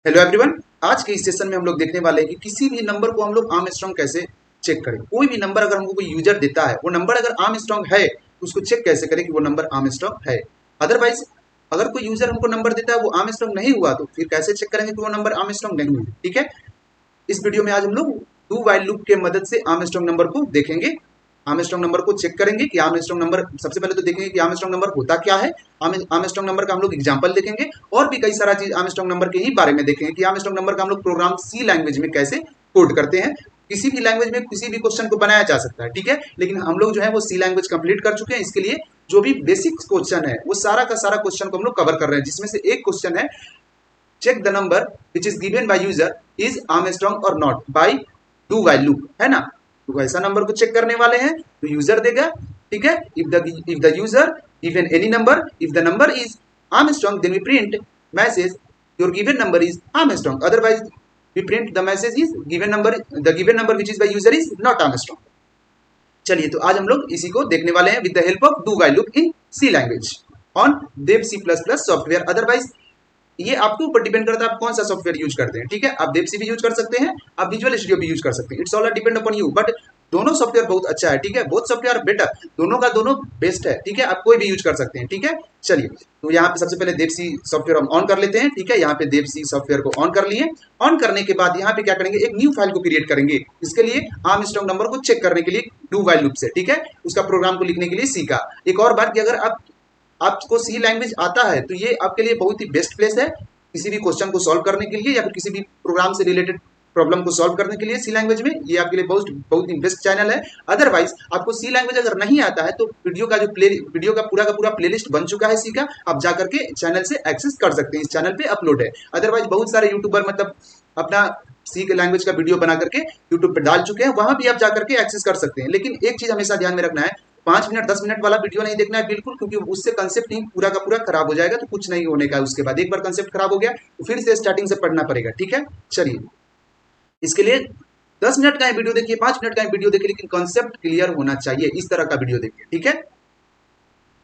Hello everyone. आज के इस सेशन में हम लोग देखने वाले हैं कि किसी भी नंबर को हम लोग आर्मस्ट्रांग कैसे चेक करें। कोई भी नंबर अगर हमको कोई यूजर देता है, वो नंबर अगर आर्मस्ट्रांग है तो उसको चेक कैसे करें कि वो नंबर आर्मस्ट्रांग है। अदरवाइज अगर कोई यूजर हमको नंबर देता है वो आर्मस्ट्रांग नहीं हुआ तो फिर कैसे चेक करेंगे कि वो नंबर आर्मस्ट्रांग नहीं हुआ। ठीक है, इस वीडियो में आज हम लोग डू वाइल लूप के मदद से आर्मस्ट्रांग नंबर को देखेंगे। आर्मस्ट्रांग नंबर को चेक करेंगे कि आर्मस्ट्रांग नंबर, सबसे पहले तो देखेंगे कि आर्मस्ट्रांग नंबर होता क्या है। आर्मस्ट्रांग नंबर का हम लोग एग्जांपल देखेंगे और भी कई सारा चीज आर्मस्ट्रांग नंबर के ही बारे में देखेंगे कि आर्मस्ट्रांग नंबर का हम लोग प्रोग्राम सी लैंग्वेज में कैसे कोड करते हैं। किसी भी लैंग्वेज में किसी भी क्वेश्चन को बनाया जा सकता है, ठीक है, लेकिन हम लोग जो है वो सी लैंग्वेज कंप्लीट कर चुके हैं। इसके लिए जो भी बेसिक क्वेश्चन है वो सारा का सारा क्वेश्चन को हम लोग कवर कर रहे हैं, जिसमें से एक क्वेश्चन है check the number which is given by user is Armstrong और not by do while loop, है ना। तो ऐसा नंबर को चेक करने वाले हैं तो यूजर देगा, ठीक है। If the user given any number, if the number is Armstrong then we print message your given number is Armstrong, otherwise we print the message is given number which is by user is not Armstrong. चलिए, तो आज हम लोग इसी को देखने वाले हैं with the help of do while loop in C language on Dev C plus plus software. Otherwise ये आपके ऊपर डिपेंड करता है आप कौन सा सॉफ्टवेयर यूज करते हैं, ठीक है। आप वेबसी भी यूज कर सकते हैं, आप विजुअल स्टूडियो भी यूज कर सकते हैं, it's all depend upon you. But दोनों सॉफ्टवेयर बहुत अच्छा है, ठीक है, बोथ सॉफ्टवेयर बेटर, दोनों का दोनों बेस्ट है, ठीक है। आप कोई भी यूज कर सकते हैं, ठीक है। चलिए, तो यहाँ पे सबसे पहले देवसी सॉफ्टवेयर हम ऑन कर लेते हैं, ठीक है। यहाँ पे देवसी सॉफ्टवेयर को ऑन कर लिए। ऑन करने के बाद यहाँ पे क्या करेंगे, एक न्यू फाइल को क्रिएट करेंगे। इसके लिए आर्मस्ट्रांग नंबर को चेक करने के लिए डू वाइल लूप से, ठीक है, उसका प्रोग्राम को लिखने के लिए सीखा। एक और बात कि अगर आपको सी लैंग्वेज आता है तो ये आपके लिए बहुत ही बेस्ट प्लेस है किसी भी क्वेश्चन को सॉल्व करने के लिए या फिर किसी भी प्रोग्राम से रिलेटेड प्रॉब्लम को सॉल्व करने के लिए। सी लैंग्वेज में ये आपके लिए बहुत बहुत ही बेस्ट चैनल है। अदरवाइज आपको सी लैंग्वेज अगर नहीं आता है तो वीडियो का पूरा प्लेलिस्ट बन चुका है सी का, आप जाकर के चैनल से एक्सेस कर सकते हैं, इस चैनल पे अपलोड है। अदरवाइज बहुत सारे यूट्यूबर मतलब अपना सी के लैंग्वेज का वीडियो बना करके यूट्यूब पर डाल चुके हैं, वहां भी आप जाकर के एक्सेस कर सकते हैं। लेकिन एक चीज हमेशा ध्यान में रखना है, 5 मिनट 10 मिनट वाला वीडियो नहीं देखना है बिल्कुल, क्योंकि उससे कंसेप्ट ही पूरा का पूरा खराब हो जाएगा, तो कुछ नहीं होने का। उसके बाद एक बार कंसेप्ट खराब हो गया तो फिर से स्टार्टिंग से पढ़ना पड़ेगा, ठीक है। चलिए, इसके लिए 10 मिनट का वीडियो देखिए, 5 मिनट का वीडियो देखिए, लेकिन कंसेप्ट क्लियर होना चाहिए, इस तरह का वीडियो देखिए, ठीक है।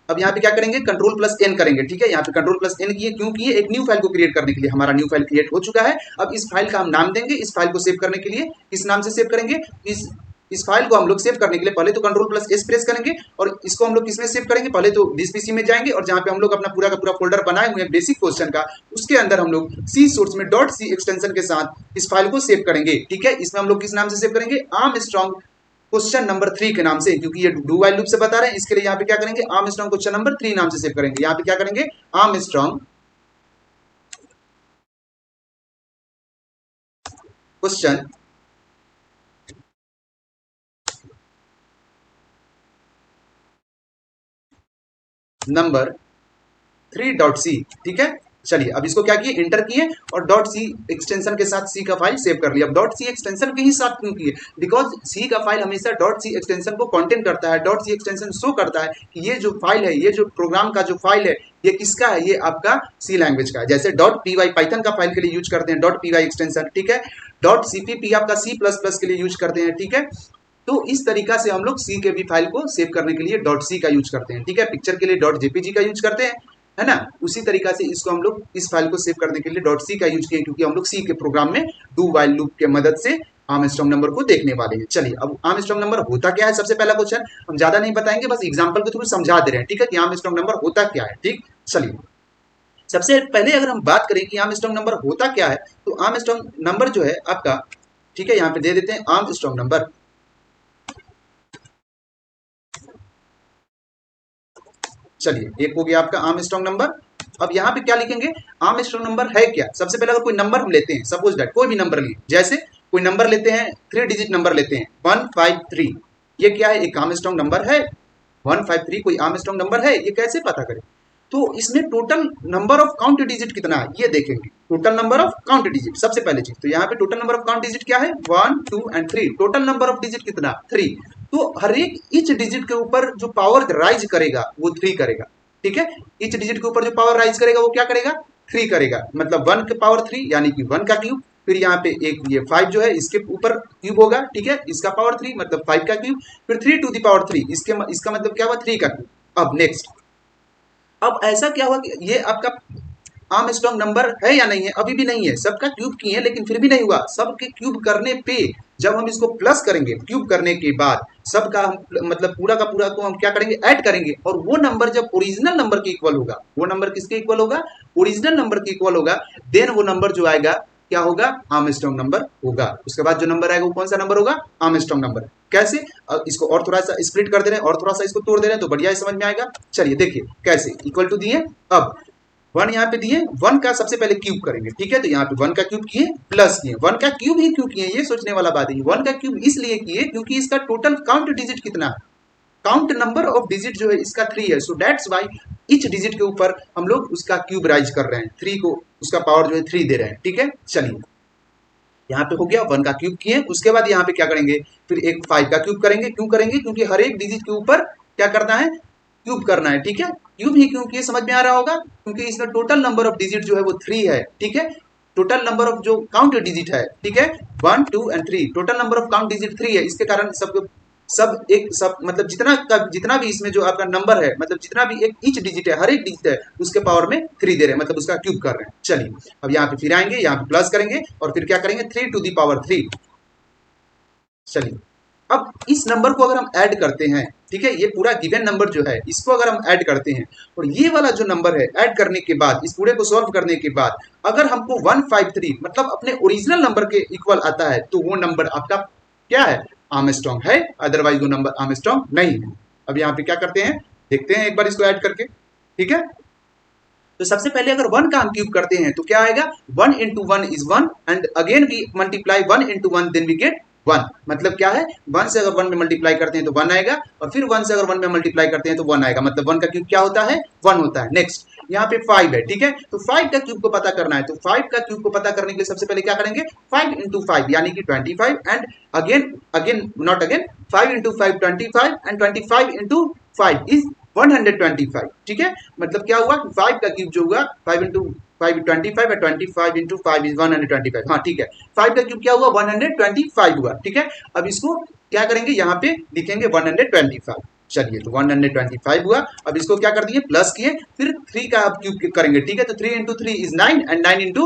अब यहाँ पे क्या करेंगे, कंट्रोल प्लस एन करेंगे, ठीक है। यहाँ पे कंट्रोल प्लस एन किए, क्यों किए, एक न्यू फाइल को क्रिएट करने के लिए। हमारा न्यू फाइल क्रिएट हो चुका है। अब इस फाइल का हम नाम देंगे। इस फाइल को सेव करने के लिए किस नाम से सेव करेंगे, इस फाइल को हम लोग सेव करने के लिए पहले तो कंट्रोल प्लस एस प्रेस करेंगे और इसको हम लोग किसमें सेव करेंगे, पहले तो दिस पीसी में जाएंगे और जहां पे हम लोग अपना पूरा का पूरा फोल्डर बनाए हुए हैं बेसिक क्वेश्चन का, उसके अंदर हम लोग सी सोर्स में डॉट सी एक्सटेंशन के साथ इस फाइल को सेव करेंगे, ठीक है। इसमें हम लोग किस नाम से सेव करेंगे, आर्मस्ट्रांग क्वेश्चन नंबर 3 के नाम से, क्योंकि ये डू वाइल लूप से बता रहे हैं। इसके लिए यहाँ पे क्या करेंगे, आर्मस्ट्रांग क्वेश्चन नंबर 3 नाम से सेव करेंगे। यहाँ पे क्या करेंगे, आर्मस्ट्रांग क्वेश्चन नंबर 3.c, ठीक है। चलिए, अब इसको क्या किए, इंटर किए और डॉट सी एक्सटेंशन के साथ सी का फाइल सेव कर लिया। अब डॉट सी एक्सटेंशन के ही साथ क्यों किए, बिकॉज सी का फाइल हमेशा डॉट सी एक्सटेंशन को कंटेंट करता है। डॉट सी एक्सटेंशन शो करता है कि ये जो फाइल है, ये जो प्रोग्राम का जो फाइल है, ये किसका है, ये आपका सी लैंग्वेज का है। जैसे डॉट पी वाई पाइथन का फाइल के लिए यूज करते हैं डॉट पी वाई एक्सटेंशन, ठीक है। डॉट सीपीपी आपका सी प्लस प्लस के लिए यूज करते हैं, ठीक है। तो इस तरीका से हम लोग सी के भी फाइल को सेव करने के लिए डॉट सी का यूज करते हैं, ठीक है। पिक्चर के लिए डॉट जेपीजी का यूज करते हैं, है ना। उसी तरीका से इसको हम लोग इस फाइल को सेव करने के लिए डॉट सी का यूज किए, क्योंकि हम लोग सी के प्रोग्राम में डू वाइल लूप के मदद से आर्मस्ट्रांग नंबर को देखने वाले हैं। चलिए, अब आर्मस्ट्रांग नंबर होता क्या है, सबसे पहला क्वेश्चन हम ज्यादा नहीं बताएंगे, बस एग्जांपल के थ्रू समझा दे रहे हैं, ठीक है, कि आर्मस्ट्रांग नंबर होता क्या है, ठीक। चलिए, सबसे पहले अगर हम बात करें कि आर्मस्ट्रांग नंबर होता क्या है, तो आर्मस्ट्रांग नंबर जो है आपका, ठीक है, यहाँ पे दे देते हैं आर्मस्ट्रांग नंबर। चलिए, एक हो गया आपका आर्मस्ट्रांग नंबर। अब यहाँ पे क्या लिखेंगे, आर्मस्ट्रांग नंबर है क्या। सबसे पहले अगर कोई नंबर हम लेते हैं, सपोज दैट कोई भी नंबर लिए, जैसे कोई नंबर लेते हैं, 3 डिजिट नंबर लेते हैं 153, ये क्या है, एक आर्मस्ट्रांग नंबर है। 153 कोई आर्मस्ट्रांग नंबर है, ये कैसे पता करें, तो इसमें total number of count digit कितना है ये देखेंगे। Total number of count digit सबसे पहले चीज, तो यहाँ पे total number of count digit क्या है, 1 2 and 3। Total number of digit कितना, 3। तो हर एक ईच डिजिट के ऊपर जो पावर राइज करेगा वो 3 करेगा, ठीक है। ईच डिजिट के ऊपर जो पावर राइज करेगा वो क्या करेगा, 3 करेगा। मतलब 1 के पावर 3 यानी कि 1 का क्यूब। फिर यहाँ पे एक ये 5 जो है इसके ऊपर क्यूब होगा, ठीक है, इसका पावर 3 मतलब 5 का क्यूब। फिर 3 टू द पावर 3, इसका मतलब क्या हुआ, 3 का क्यूब। अब नेक्स्ट, अब ऐसा क्या हुआ कि ये आपका आर्मस्ट्रांग नंबर है या नहीं है, अभी भी नहीं है, सबका क्यूब किए लेकिन फिर भी नहीं हुआ। सबके क्यूब करने पे जब हम इसको प्लस करेंगे, क्यूब करने के बाद सबका हम मतलब पूरा का पूरा को हम क्या करेंगे, ऐड करेंगे, और वो नंबर जब ओरिजिनल नंबर के इक्वल होगा, वो नंबर किसके इक्वल होगा, ओरिजिनल नंबर के इक्वल होगा, देन वो नंबर जो आएगा क्या होगा, आर्मस्ट्रांग नंबर होगा। उसके बाद जो नंबर आएगा वो कौन सा नंबर होगा, आर्मस्ट्रांग नंबर। कैसे, इसको और थोड़ा सा स्प्लिट कर दे रहे हैं और थोड़ा सा इसको तोड़ दे रहे हैं तो बढ़िया समझ में आएगा। चलिए देखिए कैसे, इक्वल टू दिए, अब वन यहाँ पे दिए, वन का सबसे पहले क्यूब करेंगे, ठीक है, तो यहाँ पे वन का क्यूब किए प्लस किए, वन का क्यूब ही क्यों किए, ये सोचने वाला बात है। वन का क्यूब इसलिए किए क्योंकि इसका टोटल काउंट डिजिट कितना है, काउंट नंबर ऑफ डिजिट जो है इसका 3 है, so that's why each digit के ऊपर हम लोग उसका क्यूब राइज कर रहे हैं, 3 को उसका पावर जो है 3 दे रहे हैं, ठीक है। चलिए यहाँ पे हो गया, वन का क्यूब किए, उसके बाद यहाँ पे क्या करेंगे, फिर एक 5 का क्यूब करेंगे। क्यों करेंगे, क्योंकि हर एक डिजिट के ऊपर क्या करना है, क्यूब करना है, ठीक है। क्यूब ही क्यों किए समझ में आ रहा होगा, क्योंकि इसका टोटल नंबर ऑफ डिजिट जो है वो 3 है, ठीक है। टोटल नंबर ऑफ जो काउंट डिजिट है, ठीक है, 1 2 and 3, total number of count digit 3 है, इसके कारण सब मतलब जितना भी इसमें जो आपका नंबर है, मतलब जितना भी एक ईच डिजिट है, हर एक डिजिट है उसके पावर में 3 दे रहे हैं, मतलब उसका क्यूब कर रहे हैं। चलिए अब यहाँ पे फिर आएंगे, यहाँ पे प्लस करेंगे और फिर क्या करेंगे, 3 टू दी पावर 3। चलिए अब इस नंबर को अगर हम ऐड करते हैं, ठीक है, ये पूरा गिवन नंबर जो है इसको अगर हम ऐड करते हैं और ये वाला जो नंबर है ऐड करने के बाद, इस पूरे को सॉल्व करने के बाद अगर हमको 153 मतलब अपने ओरिजिनल नंबर के इक्वल आता है तो वो नंबर आपका क्या है, आर्मस्ट्रांग है, अदरवाइज वो नंबर आर्मस्ट्रांग नहीं है। अब यहाँ पे क्या करते हैं, देखते हैं एक बार इसको ऐड करके, ठीक है। तो सबसे पहले अगर 1 का हम क्यूब करते हैं तो क्या आएगा, 1 into 1 is 1 and again we multiply 1 into 1 then we get 1। मतलब क्या है, 1 से अगर 1 में मल्टीप्लाई करते हैं तो 1 आएगा और फिर 1 से अगर 1 में मल्टीप्लाई करते हैं तो 1 आएगा, मतलब 1 का क्यूब क्या होता है, 1 होता है। नेक्स्ट यहाँ पे 5 है, ठीक है, तो 5 का क्यूब को पता करना है, तो 5 का क्यूब को पता करने के लिए सबसे पहले क्या करेंगे, 5 into 5 यानी कि 25 and again not again 5 into 5 25 and 25 into 5 is 125, ठीक है। मतलब क्या हुआ, 5 का क्यूब जो हुआ 5 into 5 25 है, 25 into 5 is 125, हाँ ठीक है, 5 का क्यूब क्या हुआ 125 हुआ, ठीक है। अब इसको क्या करेंगे, यहाँ पे लिखेंगे 125। चलिए तो 125 हुआ, अब इसको क्या कर दिए, प्लस किए, फिर 3 का आप क्यूब करेंगे, ठीक है, तो 3 into 3 is 9 and 9 into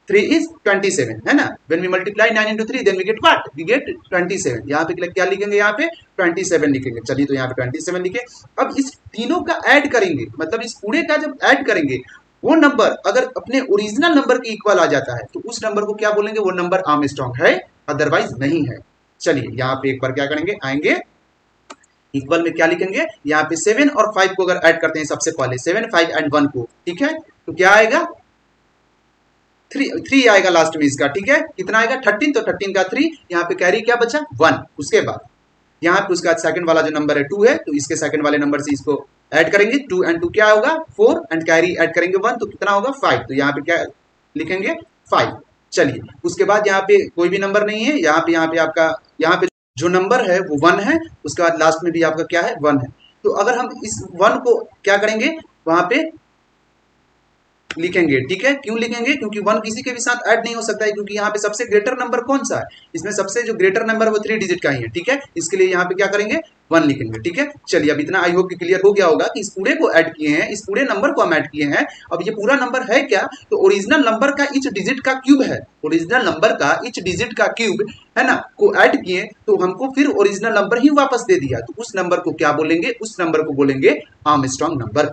3 is 27, है ना। when we multiply 9 into 3 then we get what, we get 27। यहाँ पे क्या लिखेंगे, यहाँ पे 27 लिखेंगे। चलिए तो यहाँ पे 27 लिखे। अब इस तीनों का ऐड करेंगे, मतलब इस पूरे का जब ऐड करेंगे वो नंबर अगर अपने ओरिजिनल नंबर के इक्वल आ जाता है तो उस नंबर को क्या बोलेंगे, वो नंबर आर्मस्ट्रांग है, अदरवाइज नहीं है। चलिए यहाँ पे एक बार क्या करेंगे, आएंगे इक्वल में क्या लिखेंगे, यहाँ पे 7 और 5 को अगर ऐड करते हैं सबसे पहले 7 5 एंड 1 को, ठीक है, तो क्या आएगा, 3 आएगा लास्ट में इसका, ठीक है, कितना आएगा 13, तो 13 का 3, यहाँ पे कैरी क्या बचा 1। उसके बाद यहाँ पे उसका सेकंड वाला जो नंबर है 2 है, तो इसके सेकंड वाले नंबर से इसको ऐड करेंगे, 2 एंड 2 क्या होगा 4 एंड कैरी ऐड करेंगे 1, तो कितना होगा 5, तो यहाँ पे क्या लिखेंगे 5। चलिए उसके बाद यहाँ पे कोई भी नंबर नहीं है, यहाँ पे आपका यहाँ पे जो नंबर है वो 1 है, उसके बाद लास्ट में भी आपका क्या है 1 है। तो अगर हम इस 1 को क्या करेंगे, वहां पे लिखेंगे, ठीक है, क्यों लिखेंगे, क्योंकि 1 किसी के भी साथ ऐड नहीं हो सकता है, क्योंकि यहाँ पे सबसे ग्रेटर नंबर कौन सा है, इसमें सबसे जो ग्रेटर नंबर है वो 3 डिजिट का ही है, ठीक है, इसके लिए यहाँ पे क्या करेंगे 1 लिखेंगे, ठीक है। चलिए अब इतना आई होप कि क्लियर हो गया होगा कि इस पूरे को ऐड किए हैं, इस पूरे नंबर को हम ऐड किए हैं। अब ये पूरा नंबर है क्या, तो ओरिजिनल नंबर का ईच डिजिट का क्यूब है, ओरिजिनल नंबर का ईच डिजिट का क्यूब है ना, को ऐड किए तो हमको फिर ओरिजिनल नंबर ही वापस दे दिया, तो उस नंबर को क्या बोलेंगे, उस नंबर को बोलेंगे आर्मस्ट्रांग नंबर।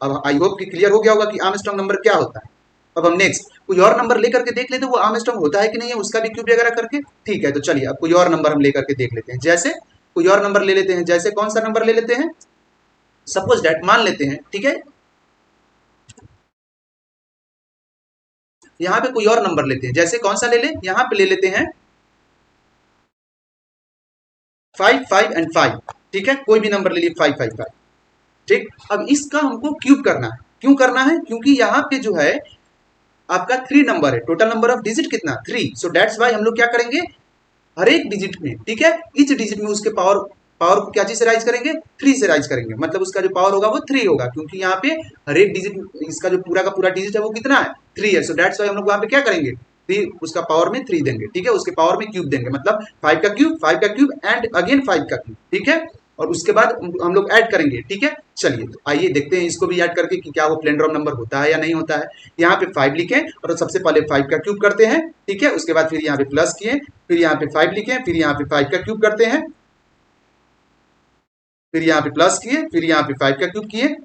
अब आई होप कि क्लियर हो गया होगा कि आर्मस्ट्रांग नंबर क्या होता है। अब हम नेक्स्ट कोई और नंबर लेकर के देख लेते हैं वो आर्मस्ट्रांग होता है कि नहीं है, उसका भी क्यूब वगैरह करके, ठीक है। तो चलिए अब कोई और नंबर हम लेकर के देख लेते हैं, जैसे कोई और नंबर ले लेते हैं, जैसे कौन सा नंबर ले लेते हैं, सपोज दैट मान लेते हैं, ठीक है, यहाँ पे कोई और नंबर लेते हैं, जैसे कौन सा ले ले, यहाँ पे ले लेते हैं 5 5 एंड 5, ठीक है, कोई भी नंबर ले लिए 5 5 5, ठीक। अब इसका हमको क्यूब करना है, क्यों करना है, क्योंकि यहाँ पे जो है आपका 3 नंबर है, टोटल नंबर ऑफ डिजिट कितना 3, सो दैट्स वाई हम लोग क्या करेंगे, हर एक डिजिट में, ठीक है, इच डिजिट में उसके पावर को क्या चीज से राइज करेंगे, 3 से राइज करेंगे, मतलब उसका जो पावर होगा वो 3 होगा, क्योंकि यहाँ पे हर एक डिजिट इसका जो पूरा का पूरा डिजिट है वो कितना है 3 है, सो दैट्स वाई हम लोग वहां पे क्या करेंगे 3 उसका पावर में 3 देंगे, ठीक है, उसके पावर में क्यूब देंगे, मतलब 5 का क्यूब एंड अगेन 5 का क्यूब, ठीक है। और उसके बाद हम लोग ऐड करेंगे, ठीक है। चलिए तो आइए देखते हैं इसको भी ऐड करके कि क्या वो प्लेंड्रॉम नंबर होता है या नहीं होता है। यहाँ पे 5 लिखें और सबसे पहले 5 का क्यूब करते हैं, ठीक है। उसके बाद फिर यहाँ पे प्लस किए, फिर यहाँ पे 5 लिखें, फिर यहाँ पे 5 का क्यूब करते हैं, फिर यहाँ पे प्लस किए, फिर यहाँ पे 5 का क्यूब किए,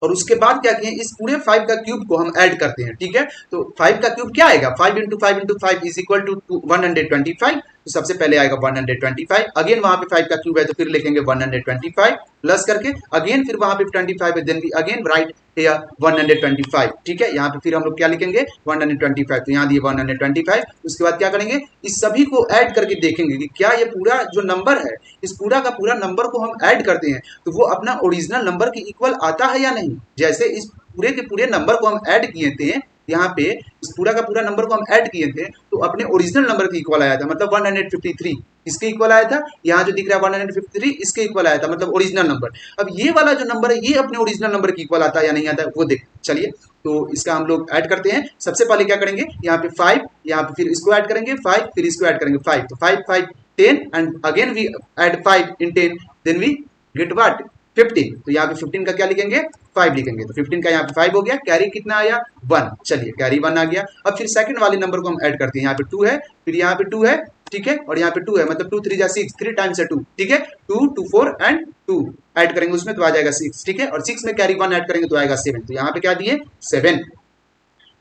और उसके बाद क्या किए, इस पूरे 5 का क्यूब को हम ऐड करते हैं, ठीक है। तो 5 का क्यूब क्या आएगा, 5 into 5 into 5 is equal to 125। तो सबसे पहले आएगा 125, अगेन वहां पे 5 का क्यूब है तो फिर लिखेंगे 125 प्लस करके, अगेन फिर वहां पे 25 है, then we again write here 125, ठीक है। यहाँ पे फिर हम लोग क्या लिखेंगे 125, तो यहाँ दिए 125। उसके बाद क्या करेंगे, इस सभी को ऐड करके देखेंगे कि क्या ये पूरा जो नंबर है, इस पूरा का पूरा नंबर को हम ऐड करते हैं तो वो अपना ओरिजिनल नंबर के इक्वल आता है या नहीं। जैसे इस पूरे के पूरे नंबर को हम ऐड किए थे, यहाँ पे इस पूरा का पूरा नंबर को हम ऐड किए थे तो अपने ओरिजिनल नंबर के इक्वल आया था, मतलब 153 इसके इक्वल आया था। यहाँ जो दिख रहा है 153 इसके इक्वल आया था, मतलब ओरिजिनल नंबर। अब ये वाला जो नंबर है ये अपने ओरिजिनल नंबर के इक्वल आता है या नहीं आता है वो देख। चलिए तो इसका हम लोग ऐड करते हैं। सबसे पहले क्या करेंगे, यहाँ पे 5, यहाँ पे फिर इसको ऐड करेंगे 5, फिर इसको ऐड करेंगे 5, तो 5 5 10 and again we add 5 in 10, then we get what 15। तो यहाँ पे 15 का क्या लिखेंगे 5 लिखेंगे, तो 15 का यहाँ पे 5 हो गया, कैरी कितना आया 1। चलिए कैरी 1 आ गया। अब फिर सेकंड वाले नंबर को हम ऐड करते हैं, यहाँ पे 2 है, फिर यहाँ पे 2 है, ठीक है, और यहाँ पे 2 है, मतलब 2 3 जा 6, 3 टाइम्स है 2, ठीक है। 2 2 4 एंड 2 ऐड करेंगे उसमें तो आ जाएगा 6, ठीक है, और 6 में कैरी 1 ऐड करेंगे तो आएगा 7, तो यहाँ पे क्या दिए 7।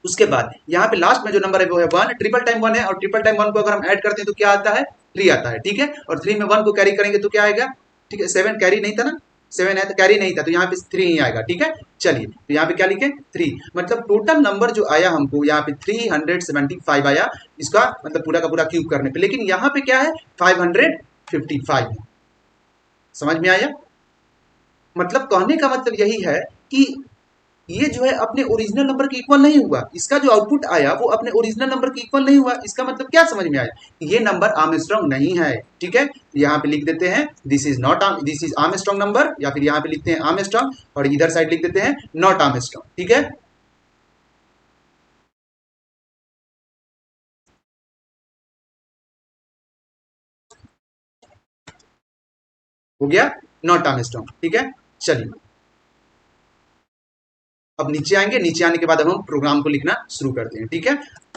उसके बाद यहाँ पे लास्ट में जो नंबर है वो है 1, ट्रिपल टाइम 1 है, और ट्रिपल टाइम 1 को अगर हम ऐड करते हैं तो क्या आता है 3 आता है, ठीक है, और 3 में 1 को कैरी करेंगे तो क्या आएगा, ठीक है। 7 कैरी नहीं था ना, 7 है तो कैरी नहीं था, तो यहाँ पे 3 ही आएगा, ठीक है। चलिए तो यहाँ पे क्या लिखे 3, मतलब टोटल नंबर जो आया हमको यहाँ पे 375 आया, इसका मतलब पूरा का पूरा क्यूब करने पे। लेकिन यहाँ पे क्या है 555, समझ में आया। मतलब कहने का मतलब यही है कि ये जो है अपने ओरिजिनल नंबर के इक्वल नहीं हुआ, इसका जो आउटपुट आया वो अपने ओरिजिनल नंबर के इक्वल नहीं हुआ। इसका मतलब क्या समझ में आया, ये नंबर आर्मस्ट्रांग नहीं है, ठीक है। यहाँ पे लिख देते हैं दिस इज आर्मस्ट्रांग नंबर, या फिर यहाँ पे लिखते हैं आर्मस्ट्रांग और इधर साइड लिख देते हैं नॉट आर्मस्ट्रांग, ठीक है। हो गया नॉट आर्मस्ट्रांग, ठीक है। चलिए अब नीचे आएंगे, नीचे आने के बाद अब हम प्रोग्राम को लिखना शुरू करते हैं, ठीक है।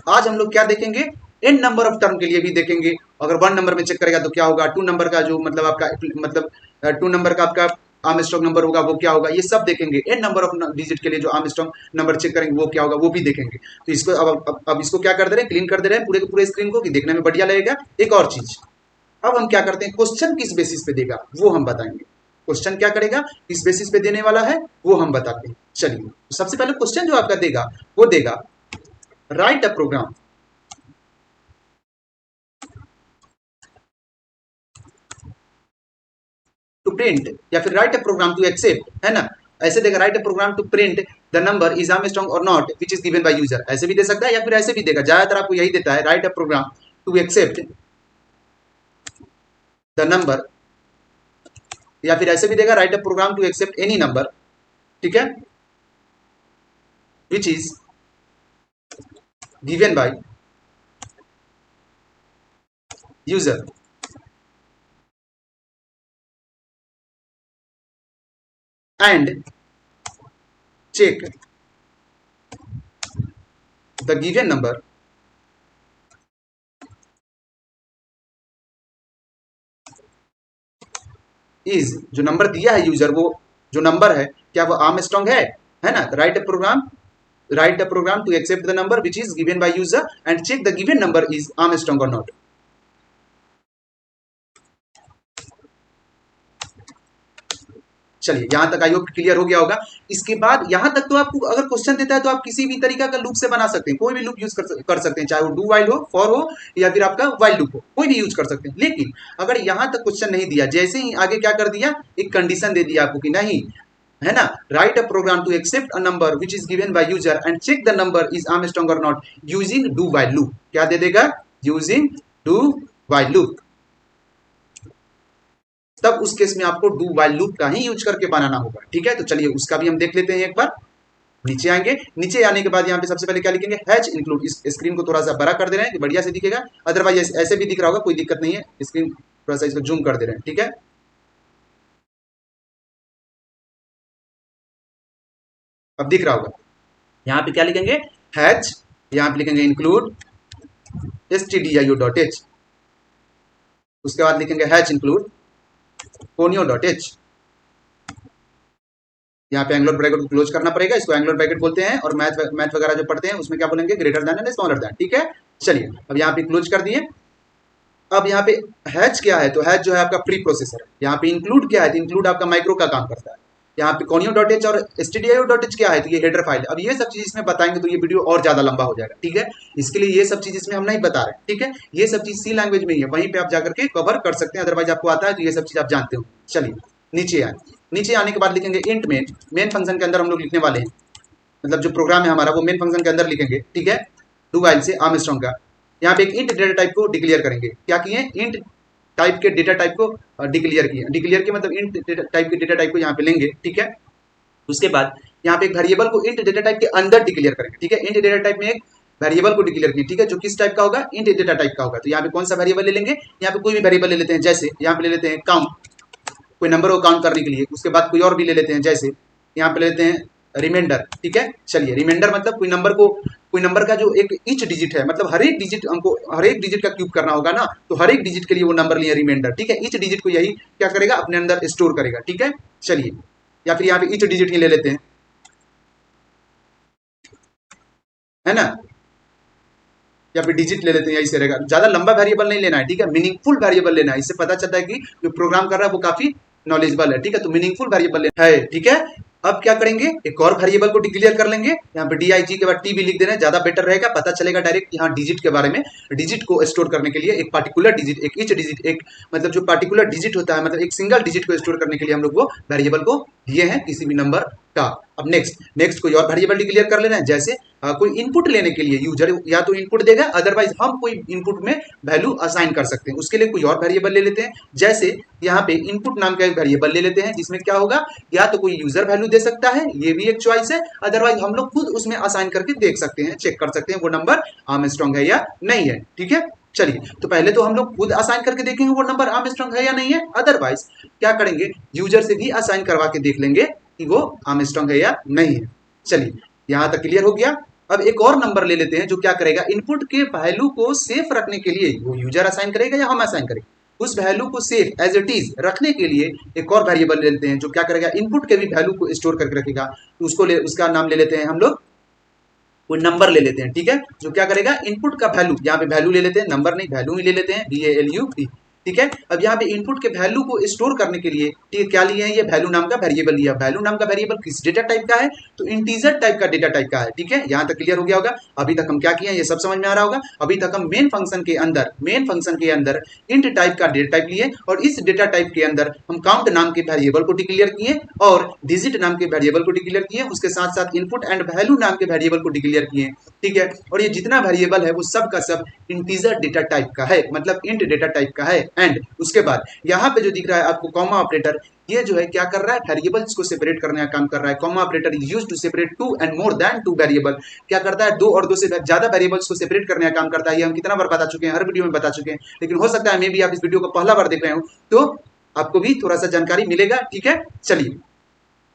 आज हम लोग क्या देखेंगे, एन नंबर ऑफ टर्म के लिए भी देखेंगे। अगर 1 नंबर में चेक करेगा तो क्या होगा, 2 नंबर का जो मतलब आपका मतलब 2 नंबर का आपका आर्मस्ट्रांग नंबर होगा वो क्या होगा, ये सब देखेंगे। एन नंबर ऑफ डिजिट के लिए जो आर्मस्ट्रांग नंबर चेक करेंगे वो क्या होगा वो भी देखेंगे। तो इसको अब इसको क्या कर दे रहे हैं, क्लीन कर दे रहे हैं पूरे के पूरे स्क्रीन को कि देखने में बढ़िया लगेगा। एक और चीज, अब हम क्या करते हैं, क्वेश्चन किस बेसिस पे देगा वो हम बताएंगे। क्वेश्चन क्या करेगा, किस बेसिस पे देने वाला है वो हम बताते हैं। चलिए तो सबसे पहले क्वेश्चन जो आपका देगा वो देगा write a program to print, या फिर write a program to accept, है ना। ऐसे देगा write a program to print the number is Armstrong और not which is given by user, ऐसे भी दे सकता है या फिर ऐसे भी देगा। ज्यादातर आपको यही देता है, write a program to accept the number, या फिर ऐसे भी देगा write a program to accept any number, ठीक है, which is given by user and check the given number is, जो नंबर दिया है यूजर वो जो नंबर है क्या वो आर्मस्ट्रांग है ना। Write a program to accept the number which is given by user and check the given number is Armstrong और नॉट। चलिए यहां तक आई होप क्लियर हो गया होगा। इसके बाद यहां तक तो आपको अगर क्वेश्चन देता है तो आप किसी भी तरीका का लूप से बना सकते हैं, कोई भी लूप यूज कर सकते हैं, चाहे वो डू वाइल हो, फॉर हो, या फिर आपका वाइल लूप हो, कोई भी यूज कर सकते हैं। लेकिन अगर यहां तक क्वेश्चन नहीं दिया, जैसे ही आगे क्या कर दिया, एक कंडीशन दे दिया आपको कि नहीं, है ना, write a program to accept a number which is given by user and check the number is Armstrong और not using do while loop. क्या दे देगा, यूजिंग डू वाइल लूप। तब उस केस में आपको डू वाइल लूप का ही use करके बनाना होगा, ठीक है। तो चलिए उसका भी हम देख लेते हैं एक बार। नीचे आएंगे, नीचे आने के बाद यहाँ पे सबसे पहले क्या लिखेंगे, हैच इंक्लूड। इस स्क्रीन को थोड़ा सा बड़ा कर दे रहे हैं कि बढ़िया से दिखेगा, अदरवाइज ऐसे भी दिख रहा होगा, कोई दिक्कत नहीं है। स्क्रीन थोड़ा सा इसको जूम कर दे रहे हैं, ठीक है। अब दिख रहा होगा, यहाँ पे क्या लिखेंगे, हैच, यहाँ पे लिखेंगे इंक्लूड stdio.h, उसके बाद लिखेंगे हैच इंक्लूड conio.h। यहाँ पे एंगुलर ब्रैकेट को क्लोज करना पड़ेगा, इसको एंगुलर ब्रैकेट बोलते हैं, और मैथ वगैरह जो पढ़ते हैं उसमें क्या बोलेंगे, greater than and smaller than, ठीक है। चलिए अब यहाँ पे क्लोज कर दिए। अब यहाँ पे हैच क्या है, तो हैच जो है आपका प्री प्रोसेसर है। यहाँ पे इंक्लूड क्या है, तो इंक्लूड आपका माइक्रो का काम करता है। यहाँ पे conio.h और stdio.h क्या है, तो ये हेडर फाइल है। अब ये सब चीज इसमें बताएंगे तो ये वीडियो और ज्यादा लंबा हो जाएगा, ठीक है। इसके लिए ये सब चीज इसमें हम नहीं बता रहे, ठीक है। ये सब चीज सी लैंग्वेज में ही है, वहीं पे आप जाकर के कवर कर सकते हैं, अदरवाइज आपको आता है तो ये सब चीज आप जानते हो। चलिए नीचे आए, नीचे आने के बाद लिखेंगे इंट मेन फंक्शन के अंदर हम लोग लिखने वाले हैं, मतलब जो प्रोग्राम है हमारा वो मेन फंक्शन के अंदर लिखेंगे, ठीक है। डू वाइल से आर्मस्ट्रांग का यहाँ पे एक इंट डेटा टाइप को डिक्लेयर करेंगे। क्या किए, इंट टाइप के डेटा टाइप को डिक्लेयर किए। डिक्लेयर के मतलब इंट टाइप के डेटा टाइप को यहाँ पे लेंगे, ठीक है। उसके बाद यहाँ पे एक वेरिएबल को इंट डेटा टाइप के अंदर डिक्लेयर करेंगे, ठीक है। इंट डेटा टाइप में एक वेरिएबल को डिक्लेयर किए, ठीक है, जो किस टाइप का होगा, इंट डेटा टाइप का होगा। तो यहाँ पे कौन सा वेरिएबल ले लेंगे, यहाँ पे कोई भी वेरिएबल ले लेते हैं, जैसे यहाँ पे ले लेते हैं काउंट, कोई नंबर को काउंट करने के लिए। उसके बाद कोई और भी ले लेते हैं, जैसे यहाँ पे ले लेते हैं रिमाइंडर, ठीक है। चलिए रिमाइंडर मतलब कोई नंबर का जो एक ईच डिजिट है, मतलब हर एक डिजिट हमको हर एक डिजिट का क्यूब करना होगा ना, तो हर एक डिजिट के लिए वो नंबर लिए रिमाइंडर, ठीक है। ईच डिजिट को यही क्या करेगा, अपने अंदर स्टोर करेगा, ठीक है। चलिए या फिर यहाँ पे ईच डिजिट ही ले लेते हैं, है ना, या फिर डिजिट ले लेते हैं, यही से रहेगा। ज्यादा लंबा वेरिएबल नहीं लेना है, ठीक है, मीनिंगफुल वेरिएबल लेना है। इससे पता चलता है कि जो प्रोग्राम कर रहा है वो काफी नॉलेजेबल है, ठीक है। तो मीनिंगफुल वेरिएबल लेना है, ठीक है। अब क्या करेंगे, एक और वेरिएबल को डिक्लेयर कर लेंगे। यहाँ पे dig के बाद टी भी लिख देना है, ज्यादा बेटर रहेगा, पता चलेगा डायरेक्ट यहाँ डिजिट के बारे में। डिजिट को स्टोर करने के लिए एक पार्टिकुलर डिजिट, एक ईच डिजिट, एक मतलब जो पार्टिकुलर डिजिट होता है, मतलब एक सिंगल डिजिट को स्टोर करने के लिए हम लोग वो वेरिएबल को दिए हैं किसी भी नंबर का। अब नेक्स्ट कोई और वेरिएबल डिक्लेयर कर लेना है, जैसे कोई इनपुट लेने के लिए यूजर या तो इनपुट देगा, अदरवाइज हम कोई इनपुट में वैल्यू असाइन कर सकते हैं। उसके लिए कोई और वेरिएबल ले लेते हैं, जैसे यहाँ पे इनपुट नाम का एक वेरिएबल ले लेते हैं, जिसमें क्या होगा, या तो कोई यूजर वैल्यू दे सकता है, ये भी एक चॉइस है, अदरवाइज हम लोग खुद उसमें असाइन करके देख सकते हैं, चेक कर सकते हैं वो नंबर आर्मस्ट्रांग है या नहीं है, ठीक है। चलिए तो पहले तो हम लोग खुद असाइन करके देखेंगे वो नंबर आर्मस्ट्रांग है या नहीं है, अदरवाइज क्या करेंगे, यूजर से भी असाइन करवा के देख लेंगे कि वो आर्मस्ट्रांग है या नहीं है। चलिए यहां तक क्लियर हो गया। अब एक और नंबर ले लेते हैं जो क्या करेगा, इनपुट के वैल्यू को सेफ रखने के लिए वो यूजर असाइन करेगा या हम असाइन करेंगे, उस वैल्यू को सेफ एज इट इज रखने के लिए एक और वेरिएबल ले लेते हैं जो क्या करेगा, इनपुट के भी वैल्यू को स्टोर करके रखेगा। उसका नाम ले लेते हैं हम लोग, कोई नंबर ले लेते हैं, ठीक है, जो क्या करेगा, इनपुट का वैल्यू, यहाँ पे वैल्यू ले लेते हैं, नंबर नहीं वैल्यू ही ले लेते हैं, VALU, ठीक है। अब यहाँ पे इनपुट के वैल्यू को स्टोर करने के लिए, ठीक है, क्या लिए हैं, ये वैल्यू नाम का वेरिएबल लिया। वैल्यू नाम का वेरिएबल किस डेटा टाइप का है, तो इंटीजर टाइप का डेटा टाइप का है, ठीक है। यहाँ तक क्लियर हो गया होगा। अभी तक हम क्या किए हैं ये सब समझ में आ रहा होगा। अभी तक हम मेन फंक्शन के अंदर इंट टाइप का डेटा टाइप लिए, और इस डेटा टाइप के अंदर हम काउंट नाम के वेरिएबल को डिक्लेयर किए और डिजिट नाम के वेरिएबल को डिक्लेयर किए, उसके साथ साथ इनपुट एंड वैल्यू नाम के वेरिएबल को डिक्लेयर किए, ठीक है। और ये जितना वेरिएबल है वो सब का सब इंटीजर डेटा टाइप का है, मतलब इंट डेटा टाइप का है। एंड उसके बाद यहाँ पे जो दिख रहा है आपको कॉमा ऑपरेटर, ये जो है क्या कर रहा है, वेरिएबल्स को सेपरेट करने का काम कर रहा है। Comma operator is used to separate two and more than two variable, क्या करता है, दो और दो से ज्यादा वेरिएबल्स को सेपरेट करने का काम करता है। ये हम कितना बार बता चुके हैं, हर वीडियो में बता चुके हैं, लेकिन हो सकता है मे भी आप इस वीडियो को पहला बार देख रहे हो तो आपको भी थोड़ा सा जानकारी मिलेगा, ठीक है। चलिए,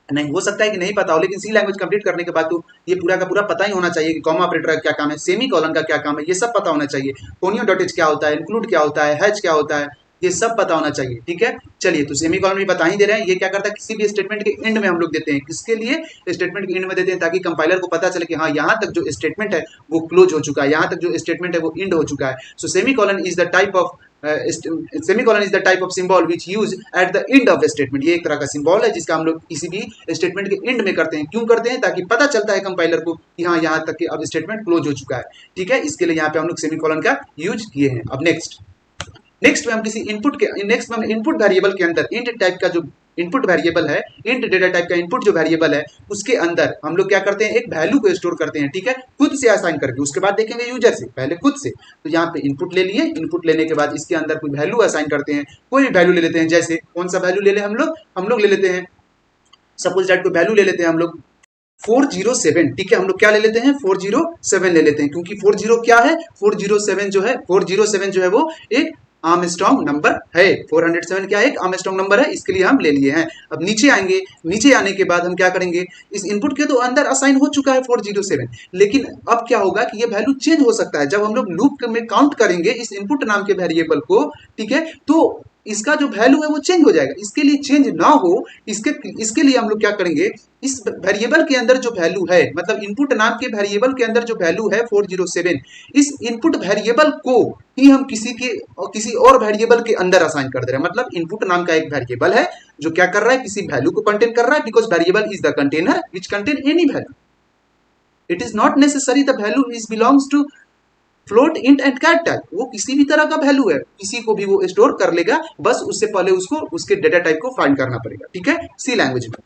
नहीं हो सकता है कि नहीं पता हो, लेकिन सी लैंग्वेज कंप्लीट करने के बाद तो ये पूरा का पूरा पता ही होना चाहिए कि कॉमा ऑपरेटर का क्या काम है, सेमी कॉलन का क्या काम है, ये सब पता होना चाहिए। conio.h क्या होता है, इंक्लूड क्या होता है, हैच क्या होता है, ये सब पता होना चाहिए, ठीक है। चलिए तो सेमी कॉलन भी बता ही दे रहे हैं। ये क्या करता है, किसी भी स्टेटमेंट के एंड में हम लोग देते हैं, किसके लिए, स्टेटमेंट के एंड में देते हैं, ताकि कंपाइलर को पता चले कि हाँ यहाँ तक जो स्टेटमेंट है वो क्लोज हो चुका है, यहाँ तक जो स्टेटमेंट है वो एंड हो चुका है। So semicolon is the type of semicolon is the type of symbol which use at the end of statement. ये एक तरह का सिंबल है जिसका हम लोग किसी भी स्टेटमेंट के एंड में करते हैं। क्यों करते हैं, ताकि पता चलता है कंपाइलर को कि हाँ यहाँ तक कि अब स्टेटमेंट क्लोज हो चुका है, ठीक है। इसके लिए यहाँ पे हम लोग सेमीकोलन का यूज किए हैं। अब नेक्स्ट में हम किसी इनपुट वेरिएबल के अंदर इंट टाइप का जो इनपुट वेरिएबल है, इंट डेटा टाइप का इनपुट जो वेरिएबल है, उसके अंदर हम लोग क्या करते हैं, एक वैल्यू को स्टोर करते हैं, ठीक है, खुद से असाइन करके। उसके बाद देखेंगे यूजर से, पहले खुद से। तो यहाँ पे इनपुट ले लिए, इनपुट लेने के बाद इसके अंदर कोई वैल्यू असाइन करते हैं, कोई भी वैल्यू ले लेते हैं। जैसे कौन सा वैल्यू ले लें हम लोग ले लेते हैं, सपोज दैट कोई वैल्यू ले लेते हैं हम लोग 407, ठीक है। हम लोग क्या ले लेते हैं, 407 ले लेते हैं, क्योंकि 40 क्या है, 407 जो है वो एक आर्मस्ट्रांग नंबर है। 407 क्या है? एक आर्मस्ट्रांग नंबर है, इसके लिए हम ले लिए हैं। अब नीचे आएंगे, नीचे आने के बाद हम क्या करेंगे, इस इनपुट के तो अंदर असाइन हो चुका है 407, लेकिन अब क्या होगा कि ये वैल्यू चेंज हो सकता है जब हम लोग लूप में काउंट करेंगे इस इनपुट नाम के वेरिएबल को, ठीक है, तो इसका जो वैल्यू है वो चेंज हो जाएगा। इसके लिए चेंज ना हो, इसके लिए हम लोग क्या करेंगे, इस वेरिएबल के अंदर जो वैल्यू है, मतलब इनपुट नाम के वेरिएबल के अंदर जो वैल्यू है 407, इस इनपुट वेरिएबल को ही हम किसी और वेरिएबल के अंदर असाइन कर दे रहे हैं। मतलब इनपुट नाम का एक वेरिएबल है जो क्या कर रहा है, किसी वैल्यू को कंटेन कर रहा है, because variable is the container which contain any value. It is not necessary the value is belongs to float, int and cat type. वो किसी भी तरह का वैल्यू है, किसी को भी वो स्टोर कर लेगा, बस उससे पहले उसको उसके डेटा टाइप को फाइंड करना पड़ेगा, ठीक है, सी लैंग्वेज में।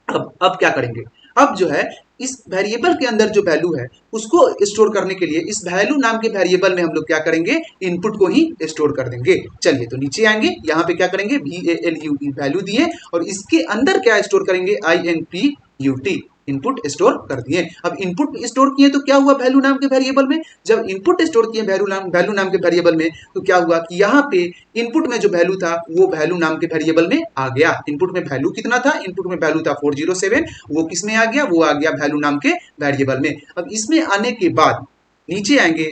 अब क्या करेंगे, अब जो है इस वेरिएबल के अंदर जो वैल्यू है उसको स्टोर करने के लिए इस वैल्यू नाम के वेरिएबल में हम लोग क्या करेंगे, इनपुट को ही स्टोर कर देंगे। चलिए तो नीचे आएंगे, यहाँ पे क्या करेंगे, VALU वैल्यू दिए और इसके अंदर क्या स्टोर करेंगे, INPUT इनपुट स्टोर कर दिए। अब इनपुट स्टोर किए तो क्या हुआ, वैल्यू नाम के वेरिएबल में, जब इनपुट स्टोर किए वैल्यू नाम के वेरिएबल में, तो क्या हुआ कि यहाँ पे इनपुट में जो वैल्यू था वो वैल्यू नाम के वेरिएबल में आ गया। इनपुट में वैल्यू कितना था, इनपुट में वैल्यू था 407, वो किस में आ गया, वो आ गया वैल्यू नाम के वेरिएबल में। अब इसमें आने के बाद नीचे आएंगे,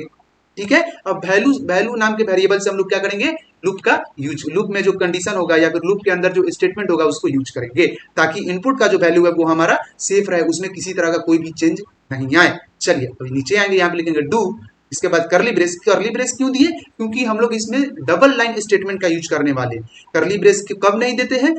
ठीक है, अब वैल्यू नाम के वेरिएबल से हम लोग क्या करेंगे, लूप का यूज, लूप में जो कंडीशन होगा या फिर लूप के अंदर जो स्टेटमेंट होगा उसको यूज करेंगे, ताकि इनपुट का जो वैल्यू है वो हमारा सेफ रहे, उसमें किसी तरह का कोई भी चेंज नहीं आए। चलिए अभी नीचे आएंगे, यहाँ पे लिखेंगे डू, इसके बाद करली ब्रेस। करली ब्रेस क्यों दिए, क्योंकि हम लोग इसमें डबल लाइन स्टेटमेंट का यूज करने वाले। करली ब्रेस कब नहीं देते हैं,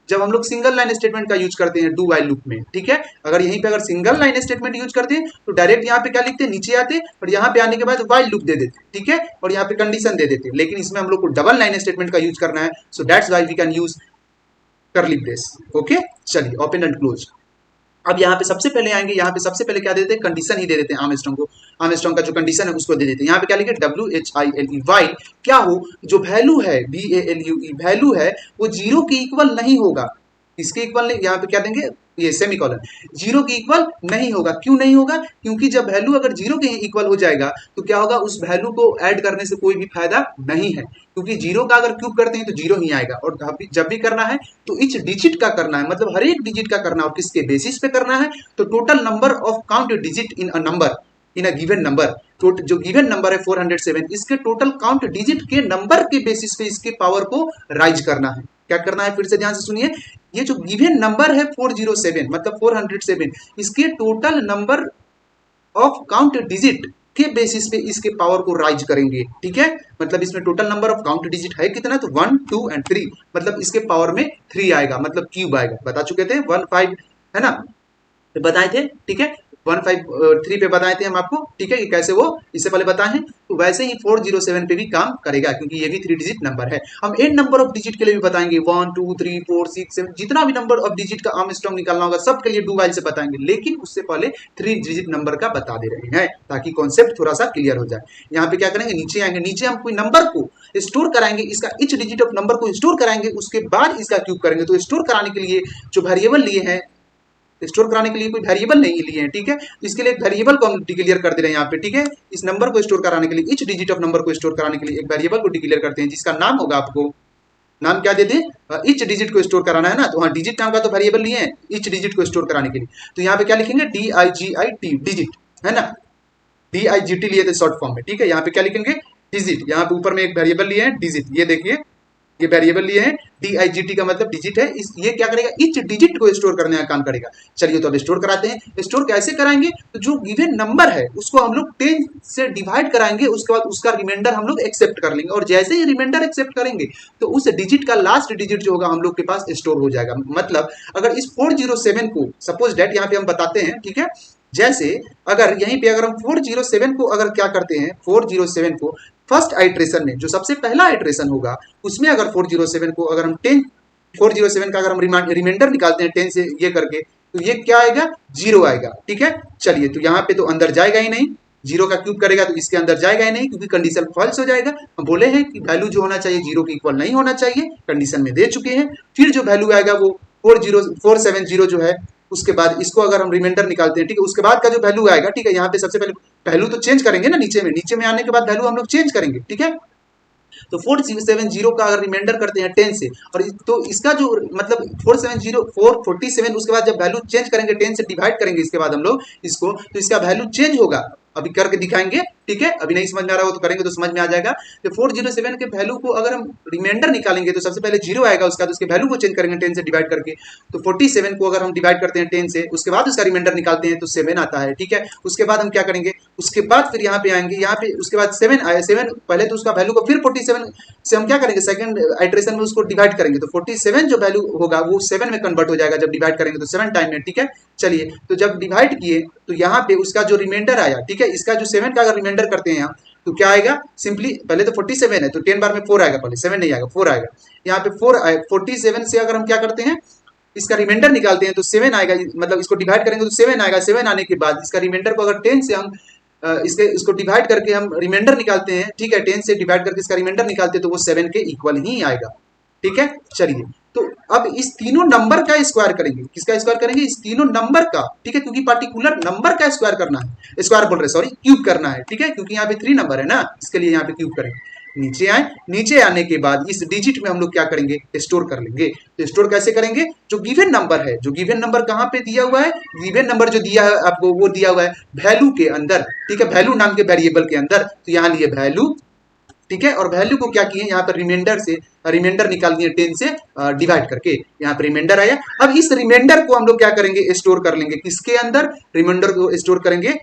जब हम लोग सिंगल लाइन स्टेटमेंट का यूज करते हैं डू वाइल लूप में, ठीक है। अगर यहीं पे अगर सिंगल लाइन स्टेटमेंट यूज करते हैं तो डायरेक्ट यहाँ पे क्या लिखते हैं, नीचे आते और यहाँ पे आने के बाद वाइल लूप दे देते, ठीक है, और यहाँ पे कंडीशन दे देते। लेकिन इसमें हम लोग को डबल लाइन स्टेटमेंट का यूज करना है, so that's why we can use curly brace. Okay, चलिए ओपन एंड क्लोज। अब यहाँ पे सबसे पहले आएंगे, यहाँ पे सबसे पहले क्या देते हैं, कंडीशन ही दे देते हैं आर्मस्ट्रांग को। आर्मस्ट्रांग का जो कंडीशन है उसको दे देते हैं। यहाँ पे क्या लिखे, WHILE वाइल क्या हो, जो वैल्यू है VALUE वैल्यू है वो जीरो के इक्वल नहीं होगा। इसके इक्वल नहीं, यहाँ पे क्या देंगे, ये सेमीकोलन, जीरो के इक्वल नहीं होगा। क्यों नहीं होगा, क्योंकि जब वैल्यू अगर जीरो के इक्वल हो जाएगा तो क्या होगा, उस वैल्यू को ऐड करने से कोई भी फायदा नहीं है, क्योंकि जीरो का अगर क्यूब करते हैं तो जीरो ही आएगा। और जब भी करना है तो ईच डिजिट का करना है, मतलब हर एक डिजिट का करना है। और किसके बेसिस पे करना है, तो total number of count digit in a number, in a given number. जो गिवन नंबर है 407, इसके टोटल काउंट डिजिट के नंबर के बेसिस पे इसके पावर को राइज करना है। क्या करना है, फिर से ध्यान से सुनिए, ये जो गिवन नंबर है 407 मतलब 407, इसके total number of count digit के बेसिस पे इसके पावर को राइज करेंगे, ठीक है। मतलब इसमें total number of count digit है कितना, तो 1 2 एंड 3, मतलब इसके पावर में 3 आएगा, मतलब क्यूब आएगा। बता चुके थे 1 5 है ना, बताए थे, ठीक है, 153 पे बताए थे हम आपको, ठीक है, कि कैसे वो इससे पहले बताए हैं। तो वैसे ही 407 पे भी काम करेगा, क्योंकि ये भी 3 डिजिट नंबर है। हम एन नंबर ऑफ डिजिट के लिए भी बताएंगे, 1 2 3 4 6 7, जितना भी नंबर ऑफ डिजिट का आर्मस्ट्रांग निकालना होगा सबके लिए डू वाइल से बताएंगे, लेकिन उससे पहले 3 डिजिट नंबर का बता दे रहे हैं ताकि कॉन्सेप्ट थोड़ा सा क्लियर हो जाए। यहाँ पे क्या करेंगे, नीचे आएंगे, नीचे हम कोई नंबर को स्टोर कराएंगे, इसका इच डिजिट ऑफ नंबर को स्टोर कराएंगे, उसके बाद इसका क्यूब करेंगे। तो स्टोर कराने के लिए जो वेरिएबल लिए हैं, स्टोर कराने के लिए कोई वेरिएबल नहीं लिए हैं, ठीक है, इसके लिए एक वेरिएबल को हम डिक्लेयर कर दे रहे हैं यहाँ पे, ठीक है। इस नंबर को स्टोर कराने के लिए, इच डिजिट ऑफ नंबर को स्टोर कराने के लिए एक वेरिएबल को डिक्लेयर करते हैं, जिसका नाम होगा, आपको नाम क्या देते हैं, इच डिजिट को स्टोर कराना है ना, तो हाँ डिजिट नाम का तो वेरिएबल लिए हैं इच डिजिट को स्टोर कराने के लिए। तो यहाँ पे क्या लिखेंगे, DIGIT डिजिट, है ना, DIGT लिए थे शॉर्ट फॉर्म में, ठीक है। यहाँ पे क्या लिखेंगे, डिजिट, यहाँ पे ऊपर में एक वेरिएबल लिए हैं डिजिट, ये देखिए ये वेरिएबल लिए हैं, DIGT का मतलब डिजिट है। ये क्या करेगा, इच डिजिट को स्टोर करने का काम करेगा। चलिए तो अब स्टोर कराते हैं। स्टोर कैसे कराएंगे, तो जो गिवन नंबर है उसको हम लोग 10 से डिवाइड कराएंगे, उसके बाद उसका रिमाइंडर हम लोग एक्सेप्ट कर लेंगे, और जैसे ही रिमाइंडर एक्सेप्ट करेंगे तो उस डिजिट का लास्ट डिजिट जो होगा हम लोग के पास स्टोर हो जाएगा। मतलब अगर इस 407 को सपोज डेट यहाँ पे हम बताते हैं, ठीक है, जैसे अगर यहीं पे अगर हम 407 को अगर क्या करते हैं, 407 को फर्स्ट आइट्रेशन में जो सबसे पहला आइट्रेशन होगा उसमें अगर 407 को अगर हम 407 का अगर हम रिमाइंडर निकालते हैं 10 से ये करके, तो ये क्या आएगा, 0 आएगा, ठीक है। चलिए तो यहाँ पे तो अंदर जाएगा ही नहीं, 0 का क्यूब करेगा तो इसके अंदर जाएगा ही नहीं, क्योंकि कंडीशन फॉल्स हो जाएगा। हम बोले हैं कि वैल्यू जो होना चाहिए 0 के इक्वल नहीं होना चाहिए, कंडीशन में दे चुके हैं। फिर जो वैल्यू आएगा वो 470 जो है, उसके बाद इसको अगर हम रिमाइंडर निकालते हैं, ठीक है, उसके बाद का जो वैल्यू आएगा, ठीक है, यहाँ पे सबसे पहले वैल्यू तो चेंज करेंगे ना, नीचे में आने के बाद वैल्यू हम लोग चेंज करेंगे, ठीक है। तो 470 का अगर रिमाइंडर करते हैं 10 से, और तो इसका जो मतलब 470 447, उसके बाद जब वैल्यू चेंज करेंगे 10 से डिवाइड करेंगे इसके बाद हम लोग इसको, तो इसका वैल्यू चेंज होगा। अभी करके दिखाएंगे, ठीक है, अभी नहीं समझ में आ रहा हो तो करेंगे तो समझ में आ जाएगा। तो 407 के वैल्यू को अगर हम रिमाइंडर निकालेंगे तो सबसे पहले 0 आएगा, उसका तो उसके वैल्यू को चेंज करेंगे 10 से डिवाइड करके। तो 47 को अगर हम डिवाइड करते हैं 10 से, उसके बाद उसका रिमाइंडर निकालते हैं तो 7 आता है, ठीक है। उसके बाद हम क्या करेंगे, उसके बाद फिर यहाँ पे आएंगे, यहाँ पे उसके बाद 7 आया, 7 पहले तो उसका वैल्यू को फिर 47 से हम क्या करेंगे, सेकंड आइटरेशन में उसको डिवाइड करेंगे, तो 47 जो वैल्यू होगा वो 7 में कन्वर्ट हो जाएगा जब डिवाइड करेंगे तो 7 टाइम में, ठीक है। चलिए, तो जब डिवाइड किए तो यहाँ पे उसका जो रिमाइंडर आया, ठीक है, इसका जो 7 का अगर रिमाइंडर करते हैं हम तो क्या आएगा, सिंपली पहले तो 47 है तो 10 बार में 4 आएगा, पहले 7 नहीं आएगा, 4 आएगा। यहाँ पे 4 आए, 47 से अगर हम क्या करते हैं, इसका रिमाइंडर निकालते हैं तो 7 आएगा, मतलब इसको डिवाइड करेंगे तो 7 आएगा। 7 आने के बाद इसका रिमाइंडर को अगर 10 से हम इसको डिवाइड करके हम रिमाइंडर निकालते हैं, ठीक है, 10 से डिवाइड करके इसका रिमाइंडर निकालते हैं तो वो 7 के इक्वल ही आएगा, ठीक है। चलिए, तो अब इस तीनों नंबर का स्क्वायर करेंगे, किसका स्क्वायर करेंगे, इस तीनों नंबर का, ठीक है, क्योंकि पार्टिकुलर नंबर का स्क्वायर करना है, स्क्वायर बोल रहे सॉरी, क्यूब करना है, ठीक है, क्योंकि यहाँ पे 3 नंबर है ना, इसके लिए यहाँ पे क्यूब करेंगे। नीचे आए, नीचे आने के बाद इस डिजिट में हम लोग क्या करेंगे, स्टोर कर लेंगे। तो स्टोर कैसे करेंगे, जो गिवन नंबर है, जो गिवन नंबर कहाँ पे दिया हुआ है, गिवन नंबर जो दिया है आपको वो दिया हुआ है वैल्यू के अंदर, ठीक है, वैल्यू नाम के वेरिएबल के अंदर। तो यहाँ लिए वैल्यू, ठीक है, और वैल्यू को क्या किए, यहाँ पर रिमाइंडर से रिमाइंडर निकाल दिए 10 से डिवाइड करके, यहाँ पर रिमाइंडर आया। अब इस रिमाइंडर को हम लोग क्या करेंगे, स्टोर कर लेंगे, किसके अंदर, रिमाइंडर को स्टोर करेंगे,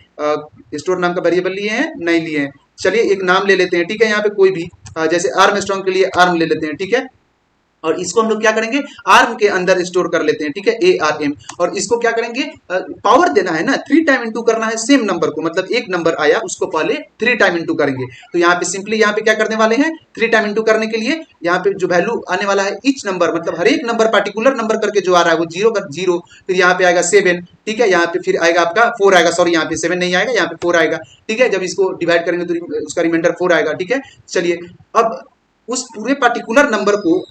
स्टोर नाम का वेरिएबल लिए हैं, नहीं लिए हैं, चलिए एक नाम ले लेते हैं, ठीक है, यहाँ पे कोई भी जैसे आर्म स्ट्रॉन्ग के लिए आर्म ले लेते हैं, ठीक है, और इसको हम लोग क्या करेंगे, आर्म के अंदर स्टोर कर लेते हैं, ठीक है, ARM, और इसको क्या करेंगे, पावर देना है ना, 3 टाइम इंटू करना है सेम नंबर को, मतलब एक नंबर आया उसको पहले 3 टाइम इंटू करेंगे। तो यहाँ पे सिंपली यहाँ पे क्या करने वाले हैं, 3 टाइम इंटू करने के लिए यहाँ पे जो वैल्यू आने वाला है ईच नंबर, मतलब हर एक नंबर पर्टिकुलर नंबर करके जो आ रहा है वो 0 का 0, फिर यहाँ पे आएगा 7, ठीक है, यहाँ पे फिर आएगा आपका 4 आएगा, सॉरी यहाँ पे 7 नहीं आएगा, यहाँ पे 4 आएगा, ठीक है। जब इसको डिवाइड करेंगे तो उसका रिमाइंडर 4 आएगा, ठीक है। चलिए, अब उस पूरे पर्टिकुलर नंबर को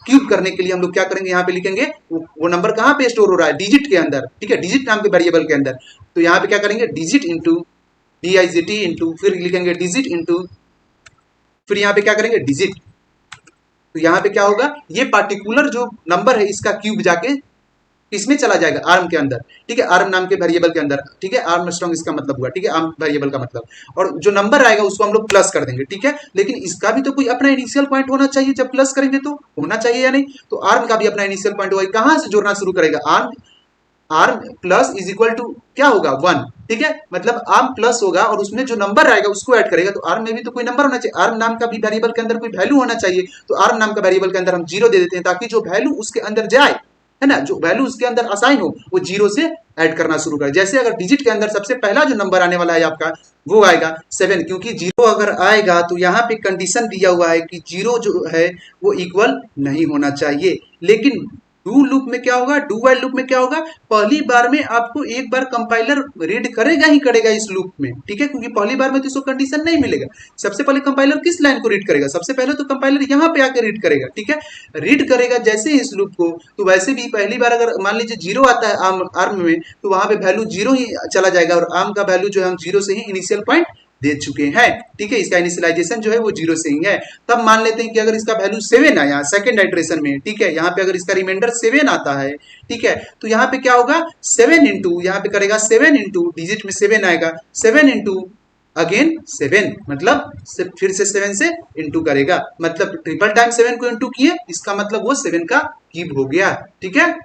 क्यूब करने के लिए हम लोग क्या करेंगे, यहाँ पे लिखेंगे वो नंबर कहाँ पे स्टोर हो रहा है, डिजिट के अंदर, ठीक है, डिजिट नाम के वेरिएबल के अंदर। तो यहाँ पे क्या करेंगे, डिजिट इंटू DIGT इंटू, फिर लिखेंगे डिजिट इंटू, फिर यहाँ पे क्या करेंगे डिजिट। तो यहाँ पे क्या होगा, ये पार्टिकुलर जो नंबर है इसका क्यूब जाके इसमें चला जाएगा आर्म के अंदर, ठीक है, आर्म नाम के वेरिएबल के अंदर, ठीक है, आर्म स्ट्रॉन्ग इसका मतलब हुआ, ठीक है, आर्म वेरिएबल का मतलब, और जो नंबर आएगा उसको हम लोग प्लस कर देंगे, ठीक है। लेकिन इसका भी तो कोई अपना इनिशियल पॉइंट होना चाहिए, जब प्लस करेंगे तो होना चाहिए या नहीं, तो आर्म का भी अपना इनिशियल पॉइंट होगा, कहां से जोड़ना शुरू करेगा, arm, arm plus is equal to क्या होगा 1, ठीक है, मतलब आर्म प्लस होगा और उसमें जो नंबर आएगा उसको ऐड करेगा, तो आर्म में भी तो कोई नंबर होना चाहिए, आर्म नाम का भी वेरिएबल के अंदर कोई वैल्यू होना चाहिए, तो आर्म नाम का वेरिएबल के अंदर हम 0 दे देते हैं ताकि जो वैल्यू उसके अंदर जाए, है ना, जो वैल्यू उसके अंदर असाइन हो वो 0 से ऐड करना शुरू करे। जैसे अगर डिजिट के अंदर सबसे पहला जो नंबर आने वाला है आपका वो आएगा 7, क्योंकि 0 अगर आएगा तो यहाँ पे कंडीशन दिया हुआ है कि 0 जो है वो इक्वल नहीं होना चाहिए। लेकिन डू लूप में क्या होगा, डू वाइल लूप में क्या होगा, पहली बार में आपको एक बार कंपाइलर रीड करेगा ही करेगा इस लूप में, ठीक है, क्योंकि पहली बार में तो इसको कंडीशन नहीं मिलेगा। सबसे पहले कंपाइलर किस लाइन को रीड करेगा, सबसे पहले तो कंपाइलर यहाँ पे आके रीड करेगा, ठीक है, रीड करेगा जैसे इस लूप को, तो वैसे भी पहली बार अगर मान लीजिए 0 आता है आर्म में तो वहां पे वैल्यू 0 ही चला जाएगा, और आर्म का वैल्यू जो है हम 0 से ही इनिशियल पॉइंट दे चुके हैं, ठीक है, इसका इनिशियलाइजेशन जो है वो 0 से ही है। तब मान लेते हैं कि अगर इसका वैल्यू 7 आया सेकंड आइटरेशन में, ठीक है, यहाँ पे अगर इसका रिमाइंडर 7 आता है, ठीक है, तो यहाँ पे क्या होगा 7 इंटू, यहाँ पे करेगा 7 इंटू, डिजिट में 7 आएगा, 7 इंटू अगेन 7, मतलब फिर से 7 से इंटू करेगा, मतलब ट्रिपल टाइम 7 को इंटू किए, इसका मतलब वो 7 का क्यूब हो गया, ठीक है।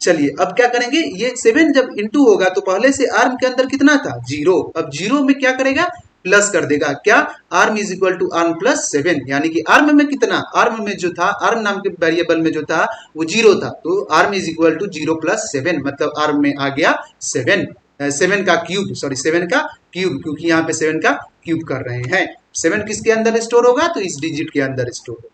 चलिए अब क्या करेंगे, ये 7 जब इंटू होगा तो पहले से आर्म के अंदर कितना था 0, अब 0 में क्या करेगा प्लस कर देगा, क्या arm is equal to arm plus 7, यानी कि आर्म में कितना, आर्म में जो था आर्म नाम के वेरिएबल में जो था वो 0 था, तो arm is equal to 0 plus 7, मतलब आर्म में आ गया 7 का क्यूब, सॉरी 7 का क्यूब, क्योंकि यहाँ पे 7 का क्यूब कर रहे हैं। 7 किसके अंदर स्टोर होगा, तो इस डिजिट के अंदर स्टोर होगा,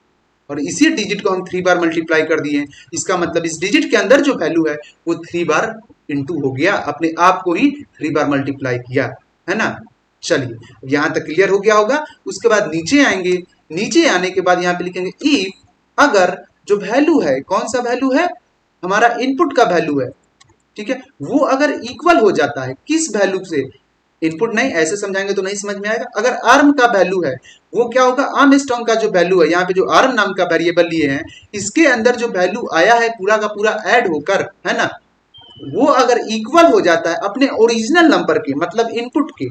और इसी डिजिट को हम 3 बार मल्टीप्लाई कर दिए, इसका मतलब इस डिजिट के अंदर जो वैल्यू है वो 3 बार इंटू हो गया, अपने आप को ही 3 बार मल्टीप्लाई किया, है ना। चलिए यहां तक क्लियर हो गया होगा। उसके बाद नीचे आएंगे, नीचे आने के बाद यहाँ पे लिखेंगे इफ अगर जो वैल्यू है, कौन सा वैल्यू है, हमारा इनपुट का वैल्यू है, ठीक है, वो अगर इक्वल हो जाता है किस वैल्यू से, इनपुट नहीं, ऐसे समझाएंगे तो नहीं समझ में आएगा। अगर आर्म का वैल्यू है वो क्या होगा, आर्मस्ट्रांग का जो वैल्यू है, यहाँ पे जो आर्म नाम का वेरिएबल लिए हैं इसके अंदर जो वैल्यू आया है पूरा का पूरा ऐड होकर, है ना, वो अगर इक्वल हो जाता है अपने ओरिजिनल नंबर के, मतलब इनपुट के,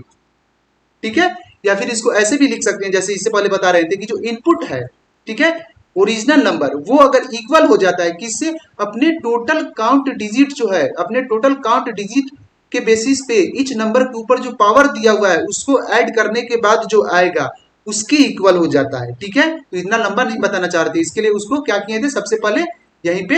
ठीक है, या फिर इसको ऐसे भी लिख सकते हैं जैसे इससे पहले बता रहे थे कि जो इनपुट है, ठीक है, ओरिजिनल नंबर वो अगर इक्वल हो जाता है किससे, अपने टोटल काउंट डिजिट जो है, अपने टोटल काउंट डिजिट के बेसिस पे इच नंबर के ऊपर जो पावर दिया हुआ है उसको ऐड करने के बाद जो आएगा उसके इक्वल हो जाता है, ठीक है। तो इतना लंबा नहीं बताना चाह रहे थे, इसके लिए उसको क्या किए थे, सबसे पहले यहीं पे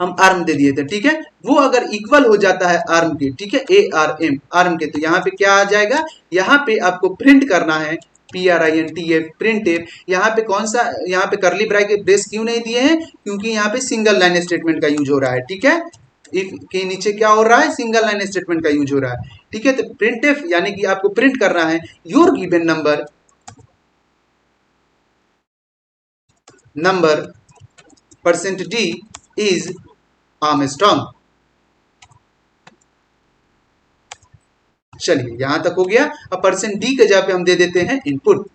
हम आर्म दे दिए थे, ठीक है। वो अगर इक्वल हो जाता है आर्म के, ठीक है, ए आर एम आर्म के, तो यहाँ पे क्या आ जाएगा, यहाँ पे आपको प्रिंट करना है PRINTF प्रिंट एफ। यहाँ पे कौन सा, यहाँ पे करली ब्रैकेट ब्रेस क्यों नहीं दिए हैं, क्योंकि यहाँ पे सिंगल लाइन स्टेटमेंट का यूज हो रहा है, ठीक है। इफ के नीचे क्या हो रहा है, सिंगल लाइन स्टेटमेंट का यूज हो रहा है, ठीक है। तो प्रिंट एफ यानी कि आपको प्रिंट करना है your given number %d is Armstrong. चलिए यहां तक हो गया। अब %d के जगह पे हम दे देते हैं इनपुट।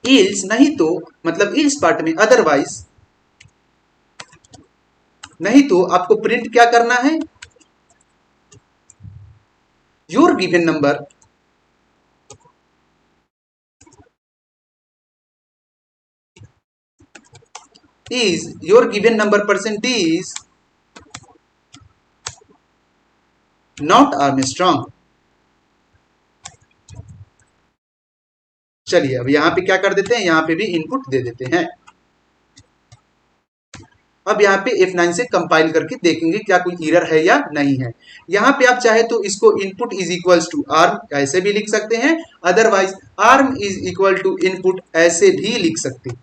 इल्स नहीं तो, मतलब इल्स पार्ट में अदरवाइज, नहीं तो आपको प्रिंट क्या करना है, your given number is your given number % is not Armstrong। चलिए अब यहां पे क्या कर देते हैं, यहां पे भी इनपुट दे देते हैं। अब यहाँ पे F9 से कंपाइल करके देखेंगे क्या कोई एरर है या नहीं है। यहाँ पे आप चाहे तो इसको input is equals to arm ऐसे भी लिख सकते हैं, otherwise arm is equal to input ऐसे भी लिख सकते हैं,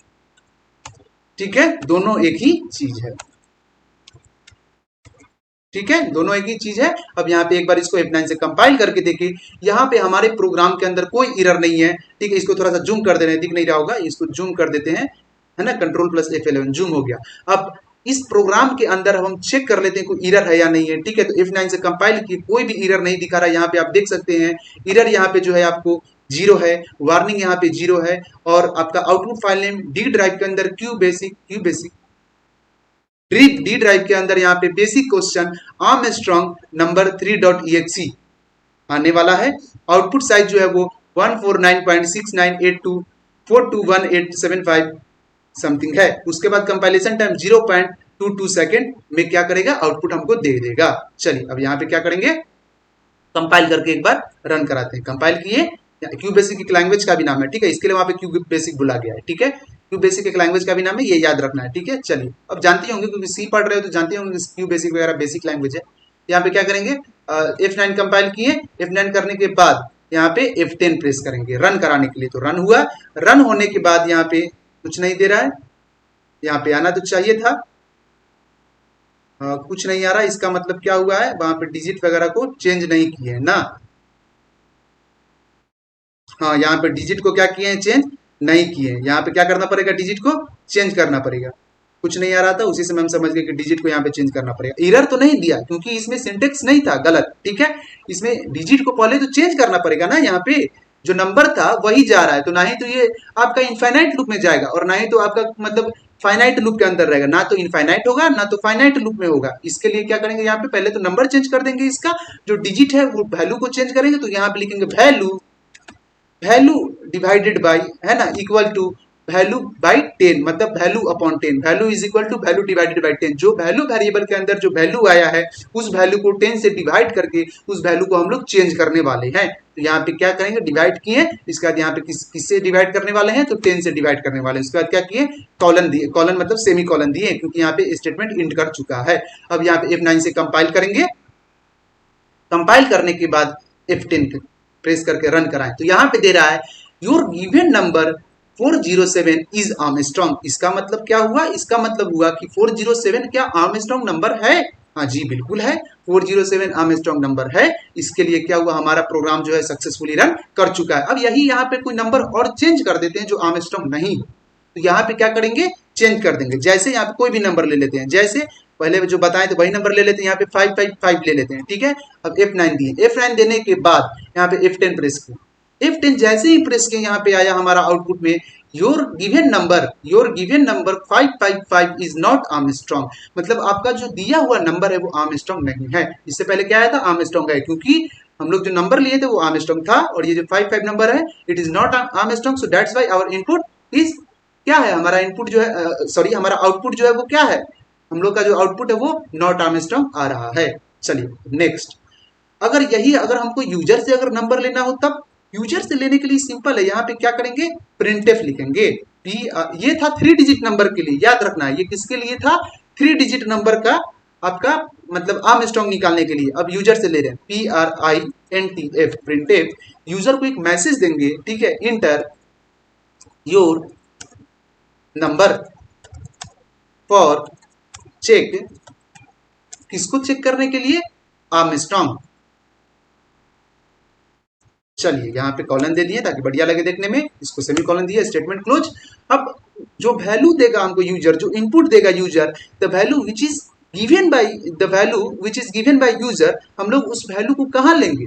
ठीक है, दोनों एक ही चीज है, ठीक है, दोनों एक ही चीज है। अब यहाँ पे एक बार इसको F9 से कंपाइल करके देखिए, यहाँ पे हमारे प्रोग्राम के अंदर कोई एरर नहीं है, ठीक है। इसको थोड़ा सा जूम कर दे रहे हैं, दिख नहीं रहा होगा, इसको जूम कर देते हैं, है ना, Ctrl+F11 जूम हो गया। अब इस प्रोग्राम के अंदर हम चेक कर लेते हैं कोई एरर है या नहीं है, ठीक है। तो F9 से कंपाइल की कोई भी एरर नहीं दिखा रहा है, यहाँ पे आप देख सकते हैं एरर यहाँ पे जो है आपको 0 है, वार्निंग यहाँ पे 0 है, और आपका output file name D drive के अंदर क्यू बेसिक डी ड्राइव के अंदर यहाँ पे basic question Armstrong number 3.exe आने वाला है। आउटपुट साइज जो है वो 149.6982421875 समथिंग है। उसके बाद कंपाइलेशन टाइम 0.22 सेकेंड में क्या करेगा, आउटपुट हमको दे देगा। चलिए अब यहाँ पे क्या करेंगे, कंपाइल करके एक बार रन कराते हैं। कंपाइल किए, क्यू बेसिक एक लैंग्वेज का भी नाम है, ठीक है, इसके लिए वहां पे क्यू बेसिक बुला गया है, ठीक है, क्यू बेसिक एक लैंग्वेज का भी नाम है, ये याद रखना है, ठीक है। चलिए अब जानते होंगे क्योंकि सी पढ़ रहे हो तो जानते होंगे क्यू बेसिक वगैरह बेसिक लैंग्वेज है। यहाँ पे क्या करेंगे, F9 कंपाइल किए, F9 करने के बाद यहाँ पे F10 प्रेस करेंगे रन कराने के लिए, तो रन हुआ। रन होने के बाद यहाँ पे कुछ नहीं दे रहा है, यहाँ पे आना तो चाहिए था, कुछ नहीं आ रहा, इसका मतलब क्या हुआ है, वहां पे डिजिट वगैरह को चेंज नहीं किए है ना। हाँ यहाँ पे डिजिट को क्या किए हैं, चेंज नहीं किए हैं। यहाँ पे क्या करना पड़ेगा, डिजिट को चेंज करना पड़ेगा। कुछ नहीं आ रहा था, उसी से हम समझ गए कि डिजिट को यहाँ पे चेंज करना पड़ेगा। एरर तो नहीं दिया क्योंकि इसमें सिंटेक्स नहीं था गलत, ठीक है, इसमें डिजिट को पहले तो चेंज करना पड़ेगा ना। यहाँ पे जो नंबर था वही जा रहा है, तो ना ही तो ये आपका इनफाइनाइट लूप में जाएगा और ना ही तो आपका मतलब फाइनाइट लूप के अंदर रहेगा, ना तो इनफाइनाइट होगा ना तो फाइनाइट लूप में होगा। इसके लिए क्या करेंगे, यहाँ पे पहले तो नंबर चेंज कर देंगे, इसका जो डिजिट है वो वैल्यू को चेंज करेंगे, तो यहाँ पे लिखेंगे वैल्यू डिवाइडेड बाई, है ना, इक्वल टू वैल्यू बाई 10, मतलब value upon 10, value is equal to value divided by 10। जो वैल्यू वेरिएबल के अंदर जो वैल्यू आया है उस वैल्यू को 10 से डिवाइड करके उस वैल्यू को हम लोग चेंज करने वाले हैं। तो यहाँ पे क्या करेंगे, डिवाइड किए, इसके बाद यहाँ पे किससे डिवाइड करने वाले हैं, तो 10 से डिवाइड करने वाले हैं। उसके बाद क्या किए, कॉलन दिए, कॉलन मतलब सेमी कॉलन दिए क्योंकि यहाँ पे स्टेटमेंट इंड कर चुका है। अब यहाँ पे F9 से कंपाइल करेंगे, कंपाइल करने के बाद F10 प्रेस करके रन कराएं, तो यहाँ पे दे रहा है your given number 407 is Armstrong. इसका मतलब क्या हुआ, इसका मतलब हुआ कि 407 क्या आर्मस्ट्रांग नंबर है। हाँ जी बिल्कुल है, 407 आर्मस्ट्रांग नंबर है। इसके लिए क्या हुआ, हमारा प्रोग्राम जो है सक्सेसफुली रन कर चुका है। अब यही यहाँ पे कोई नंबर और चेंज कर देते हैं जो आर्मस्ट्रांग नहीं, तो यहाँ पे क्या करेंगे, चेंज कर देंगे। जैसे यहाँ पे कोई भी नंबर ले लेते हैं, जैसे पहले जो बताएं तो वही नंबर ले लेते हैं, यहाँ पे 555 ले लेते हैं, ठीक है। अब F9 दिए, F9 देने के बाद यहाँ पे F10 प्रेस किया। F10 जैसे ही प्रेस किया यहाँ पे आया हमारा आउटपुट में your given number 555 is not Armstrong, मतलब आपका जो दिया हुआ नंबर है वो आर्मस्ट्रॉन्ग नहीं है। इससे पहले क्या आया था, आर्मस्ट्रॉन्ग है, क्योंकि हम लोग जो नंबर लिए थे वो आर्मस्ट्रॉन्ग था, और ये जो 55 नंबर है it is not Armstrong, so that's why our input is क्या है, हमारा इनपुट जो है सॉरी हमारा आउटपुट जो है वो क्या है, हम लोग का जो आउटपुट है वो नॉट आर्मस्ट्रॉन्ग आ रहा है। चलिए नेक्स्ट, अगर हमको यूजर से अगर नंबर लेना हो तब यूजर से लेने के लिए सिंपल है, यहाँ पे क्या करेंगे, प्रिंटफ लिखेंगे। ये था 3 डिजिट नंबर के लिए, याद रखना है ये किसके लिए था, 3 डिजिट नंबर का आपका मतलब आर्मस्ट्रॉन्ग निकालने के लिए। अब यूजर से ले रहे हैं PRINTF, प्रिंटफ, यूजर को एक मैसेज देंगे, ठीक है, enter your number for check, किसको चेक करने के लिए, आर्मस्ट्रॉन्ग। चलिए यहाँ पे कॉलन दे दिए ताकि बढ़िया लगे देखने में, इसको सेमी कॉलन दिया, स्टेटमेंट क्लोज। अब जो वैल्यू देगा हमको यूजर, जो इनपुट देगा user, the value which is given by user, हम लोग उस वैल्यू को कहाँ लेंगे,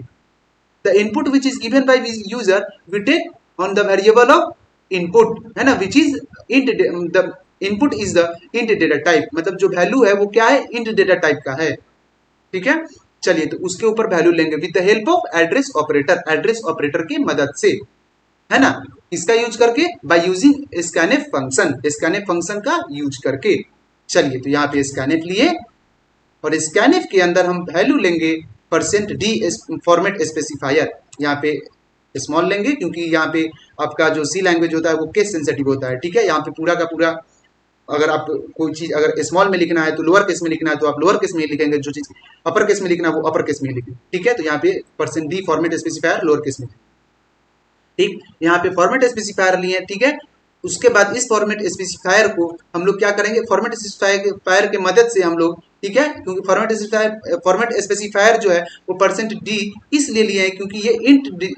the input which is given by user we take on the variable of input, है ना, which is int, the input is the int data type, मतलब जो वैल्यू है वो क्या है, इंट डेटा टाइप का है, ठीक है। चलिए तो उसके ऊपर वैल्यू लेंगे with the help of address operator, address operator की मदद से, है ना, इसका यूज करके, बाय यूजिंग स्कैनफ फंक्शन का यूज करके। चलिए तो यहाँ पे स्कैनफ लिए, और स्कैनफ के अंदर हम वैल्यू लेंगे %d फॉर्मेट स्पेसिफायर, यहाँ पे स्मॉल लेंगे क्योंकि यहाँ पे आपका जो सी लैंग्वेज होता है वो केस सेंसिटिव होता है, ठीक है। यहाँ पे पूरा का पूरा अगर आप कोई चीज अगर स्मॉल में लिखना है तो लोअर केस में लिखना है तो आप लोअर केस में लिखेंगे, जो चीज अपर केस में लिखना है वो अपर केस में लिखेंगे, ठीक है। तो यहाँ पे %d format specifier lower case में, ठीक, यहाँ पे फॉर्मेट स्पेसिफायर लिए, ठीक है। उसके बाद इस फॉर्मेट स्पेसिफायर को हम लोग क्या करेंगे, फॉर्मेट स्पेसिफायर के मदद से हम लोग, ठीक है, क्योंकि फॉर्मेट स्पेसिफायर जो है वो %d इसलिए लिए है क्योंकि ये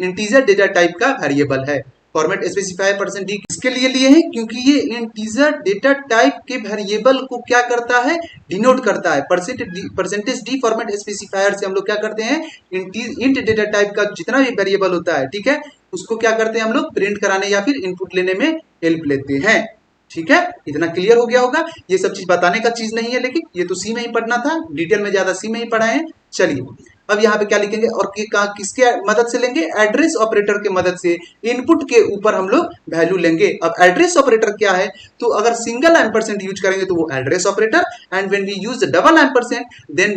इंटीजर डेटा टाइप का वेरिएबल है। फॉर्मेट स्पेसिफायर %d किसके लिए लिए हैं, क्योंकि ये इंटीजर डेटा टाइप के वेरिएबल को क्या करता है, डिनोट करता है। %d फॉर्मेट स्पेसिफायर से हम लोग क्या करते हैं, इंट डेटा टाइप का जितना भी वेरिएबल होता है, ठीक है, उसको क्या करते हैं हम लोग, प्रिंट कराने या फिर इनपुट लेने में हेल्प लेते हैं, ठीक है। इतना क्लियर हो गया होगा, ये सब चीज बताने का चीज नहीं है, लेकिन ये तो सी में ही पढ़ना था, डिटेल में ज्यादा सी में ही पढ़ाए हैं। चलिए अब यहाँ पे क्या लिखेंगे, और किसके मदद से लेंगे, एड्रेस ऑपरेटर के मदद से इनपुट के ऊपर हम लोग वैल्यू लेंगे। अब एड्रेस ऑपरेटर क्या है, तो अगर सिंगल एम्परसेंट यूज करेंगे तो वो address operator, and when we use double ampersand then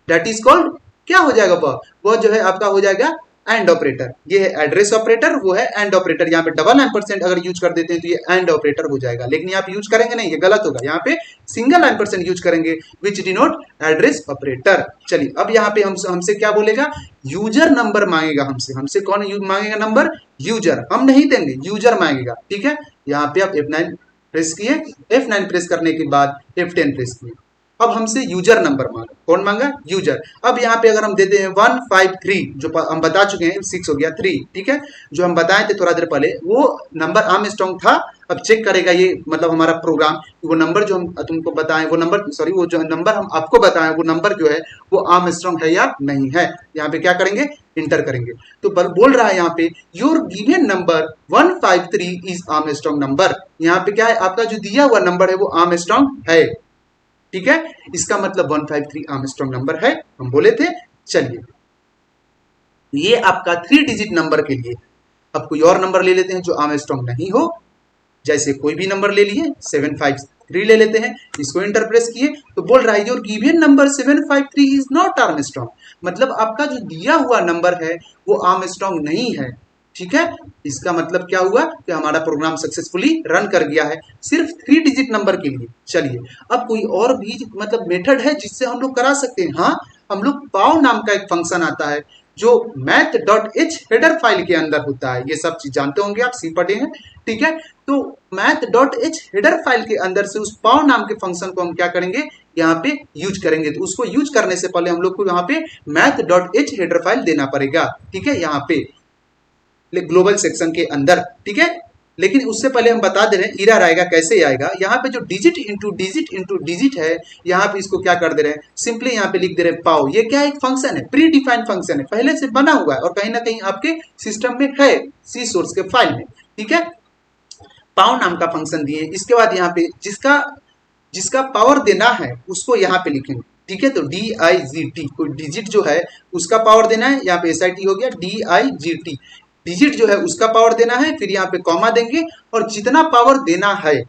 that is called, क्या हो जाएगा, वो जो है आपका हो जाएगा एंड ऑपरेटर। ये है एड्रेस ऑपरेटर, वो है एंड ऑपरेटर। यहाँ पे डबल एम्परसेंट अगर यूज कर देते हैं तो ये एंड ऑपरेटर हो जाएगा, लेकिन यहाँ पे यूज करेंगे नहीं, ये गलत होगा, यहाँ पे सिंगल एम्परसेंट यूज करेंगे विच डिनोट एड्रेस ऑपरेटर। चलिए अब यहाँ पे हमसे क्या बोलेगा, यूजर नंबर मांगेगा हमसे कौन मांगेगा नंबर, यूजर, हम नहीं देंगे, यूजर मांगेगा, ठीक है। यहाँ पे आप F9 प्रेस किए, F9 प्रेस करने के बाद F10 प्रेस किए, अब हमसे यूजर नंबर मांगा, कौन मांगा, यूजर। अब यहाँ पे अगर हम देते हैं 153, जो हम बता चुके हैं 6 हो गया 3, ठीक है, जो हम बताए थे थोड़ा देर पहले वो नंबर आर्मस्ट्रॉन्ग था। अब चेक करेगा ये मतलब हमारा प्रोग्राम, वो नंबर जो हम तुमको बताएं, वो नंबर सॉरी वो जो नंबर हम आपको बताएं वो नंबर जो है वो आर्मस्ट्रॉन्ग है या नहीं है। यहाँ पे क्या करेंगे, इंटर करेंगे, तो बोल रहा है यहाँ पे your given number 153 is Armstrong number. यहाँ पे क्या है, आपका जो दिया हुआ नंबर है वो आर्मस्ट्रॉन्ग है, ठीक है, इसका मतलब 153 आर्मस्ट्रॉन्ग नंबर है, हम बोले थे। चलिए ये आपका 3 डिजिट नंबर के लिए। अब कोई और नंबर ले लेते हैं जो आर्मस्ट्रॉन्ग नहीं हो, जैसे कोई भी नंबर ले लिए, 753 ले लेते हैं, इसको इंटर प्रेस किए तो बोल रहा है your given number 753 is not Armstrong, मतलब आपका जो दिया हुआ नंबर है वो आर्मस्ट्रॉन्ग नहीं है, ठीक है। इसका मतलब क्या हुआ कि हमारा प्रोग्राम सक्सेसफुली रन कर गया है सिर्फ 3 डिजिट नंबर के लिए। चलिए अब कोई और भी मतलब मेथड है जिससे हम लोग करा सकते हैं, हाँ, हम लोग पाव नाम का एक फंक्शन आता है जो math.h हेडर फाइल के अंदर होता है, ये सब चीज जानते होंगे आप, सी पढ़े हैं, ठीक है। तो math.h हेडर फाइल के अंदर से उस पाव नाम के फंक्शन को हम क्या करेंगे, यहाँ पे यूज करेंगे। तो उसको यूज करने से पहले हम लोग को यहाँ पे math.h हेडर फाइल देना पड़ेगा, ठीक है, यहाँ पे ग्लोबल सेक्शन के अंदर, ठीक है, लेकिन उससे पहले हम बता दे रहे हैं एरर आएगा कैसे आएगा। यहाँ पे जो डिजिट इंटू डिजिट है, यहाँ पे इसको क्या कर दे रहे हैं, सिंपली यहाँ पे लिख दे रहे हैं पाव। ये क्या एक फंक्शन है, प्री डिफाइंड फंक्शन है, पहले से बना हुआ है और कहीं ना कहीं आपके सिस्टम में है, सी सोर्स के फाइल में, ठीक है। पाव नाम का फंक्शन दिए, इसके बाद यहाँ पे जिसका जिसका पावर देना है उसको यहाँ पे लिखेंगे, ठीक है। तो DIGT, कोई डिजिट जो है उसका पावर देना है, यहाँ पे SIT हो गया, DIGT डिजिट जो है उसका पावर देना है, फिर यहाँ पे कॉमा देंगे और जितना पावर देना है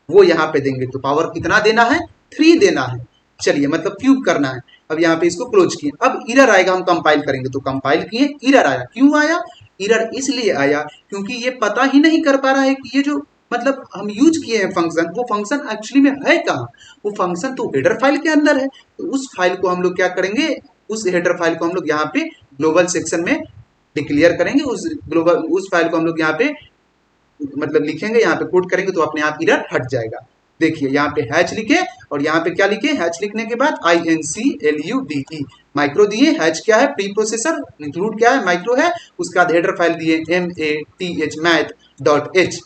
वो यहाँ पे देंगे। तो पावर कितना देना है, 3 देना है, चलिए मतलब क्यूब करना है। अब यहाँ पे इसको क्लोज किए, अब एरर आएगा, हम कंपाइल करेंगे तो कंपाइल किए, एरर आया। क्यों आया एरर, इसलिए आया क्योंकि ये पता ही नहीं कर पा रहा है कि ये जो मतलब हम यूज किए हैं फंक्शन, वो फंक्शन एक्चुअली में है कहाँ। वो फंक्शन तो हेडर फाइल के अंदर है, तो उस फाइल को हम लोग क्या करेंगे, उस हेडर फाइल को हम लोग यहाँ पे ग्लोबल सेक्शन में डिक्लेयर करेंगे। उस फाइल को हम लोग यहाँ पे मतलब लिखेंगे, यहाँ पे कोड करेंगे तो अपने आप एरर हट जाएगा। देखिए यहाँ पे हैच लिखे और यहाँ पे क्या लिखे, हैच लिखने के बाद INCLUDE माइक्रो दिए। हैच क्या है, प्री प्रोसेसर, इंक्लूड क्या है, माइक्रो है, उसके बाद हेडर फाइल दिए math.h,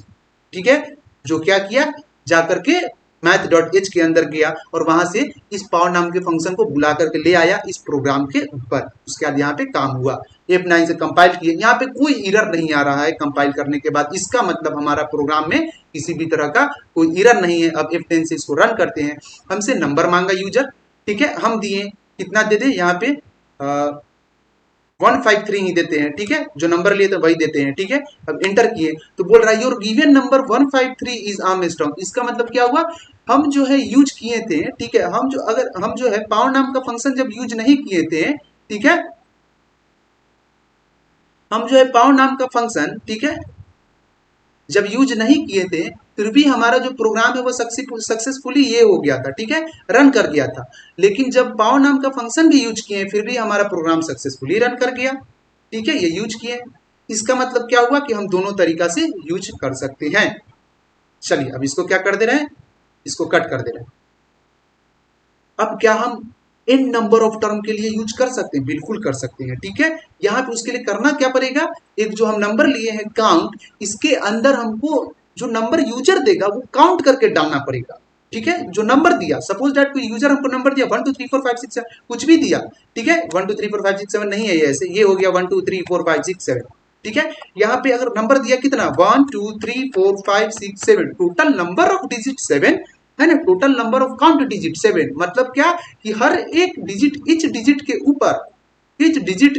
ठीक है। जो क्या किया, जाकर के math.h के अंदर गया और वहां से इस पावर नाम के फंक्शन को बुला करके ले आया इस प्रोग्राम के ऊपर। उसके बाद यहाँ पे काम हुआ, F9 से कंपाइल किए, यहाँ पे कोई एरर नहीं आ रहा है कंपाइल करने के बाद। इसका मतलब हमारा प्रोग्राम में किसी भी तरह का कोई एरर नहीं है। अब F10 से इसको रन करते हैं, हमसे नंबर मांगा यूजर, ठीक है। हम दिए, कितना दे दे, यहाँ पे 153 ही देते हैं, ठीक है। जो नंबर लिए तो वही देते हैं, ठीक है। अब एंटर किए तो बोल रहा है your given number 153 is Armstrong. इसका मतलब क्या हुआ, हम जो है यूज किए थे, ठीक है। हम जो है पावर नाम का फंक्शन जब यूज नहीं किए थे, ठीक है, हम जो है पावर नाम का फंक्शन, ठीक है, जब यूज नहीं किए थे फिर भी हमारा जो प्रोग्राम है वो सक्सेसफुली ये हो गया था, ठीक है, रन कर गया था। लेकिन जब पावर नाम का फंक्शन भी यूज किए फिर भी हमारा प्रोग्राम सक्सेसफुली रन कर गया, ठीक है। ये यूज किए, इसका मतलब क्या हुआ कि हम दोनों तरीका से यूज कर सकते हैं। चलिए अब इसको क्या कर दे रहे हैं, इसको कट कर दे रहे हैं। अब क्या हम इन नंबर ऑफ टर्म के लिए यूज कर सकते हैं, बिल्कुल कर सकते हैं, ठीक है। यहाँ पे उसके लिए करना क्या पड़ेगा, एक जो हम नंबर लिए हैं काउंट, इसके अंदर हमको जो नंबर यूजर देगा वो काउंट करके डालना पड़ेगा, ठीक है। जो नंबर दिया, सपोज दैट कोई यूजर हमको नंबर दिया 1 2 3 4 5 6 7 कुछ भी दिया, ठीक है। 1 2 3 4 5 6 7 नहीं है, ये ऐसे ये हो गया 1 2 3 4 5 6 7, ठीक है। यहाँ पे अगर नंबर दिया कितना 1 2 3 4 5 6 7, टोटल नंबर ऑफ डिजिट 7 है ना, total number of count digit 7। मतलब क्या कि हर एक डिजिट, इच डिजिट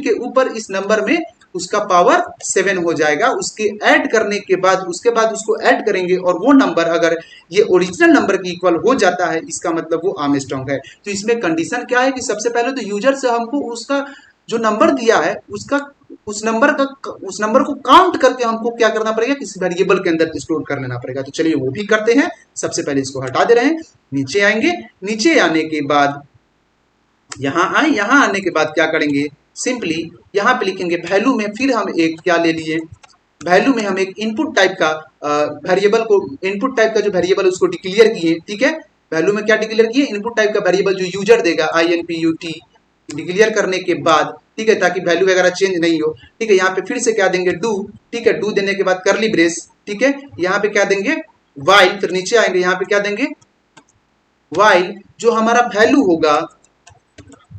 के ऊपर इस नंबर में उसका पावर 7 हो जाएगा। उसके ऐड करने के बाद उसके बाद उसको ऐड करेंगे और वो नंबर अगर ये ओरिजिनल नंबर के इक्वल हो जाता है, इसका मतलब वो आर्मस्ट्रांग है। तो इसमें कंडीशन क्या है कि सबसे पहले तो यूजर से हमको उसका जो नंबर दिया है उस नंबर को काउंट करके हमको क्या करना पड़ेगा, किसी वेरिएबल के अंदर स्टोर कर लेना पड़ेगा। तो चलिए वो भी करते हैं। सबसे पहले इसको हटा दे रहे हैं, नीचे आएंगे, नीचे आने के बाद यहाँ आए, यहाँ आने के बाद क्या करेंगे, सिंपली यहाँ पे लिखेंगे वैल्यू में, फिर हम एक क्या ले लिए, वैल्यू में हम एक इनपुट टाइप का वेरिएबल को, इनपुट टाइप का जो वेरिएबल उसको डिक्लेयर किए, ठीक है। वैल्यू में क्या डिक्लेयर किए, इनपुट टाइप का वेरिएबल जो यूजर देगा INPUT डिक्लेयर करने के बाद, ठीक है, ताकि वैल्यू वगैरह चेंज नहीं हो, ठीक है। यहाँ पे फिर से क्या देंगे डू, ठीक है, डू देने के बाद करली ब्रेस, ठीक है। यहाँ पे क्या देंगे वाइल, फिर नीचे आएंगे, यहाँ पे क्या देंगे वाइल, जो हमारा वैल्यू होगा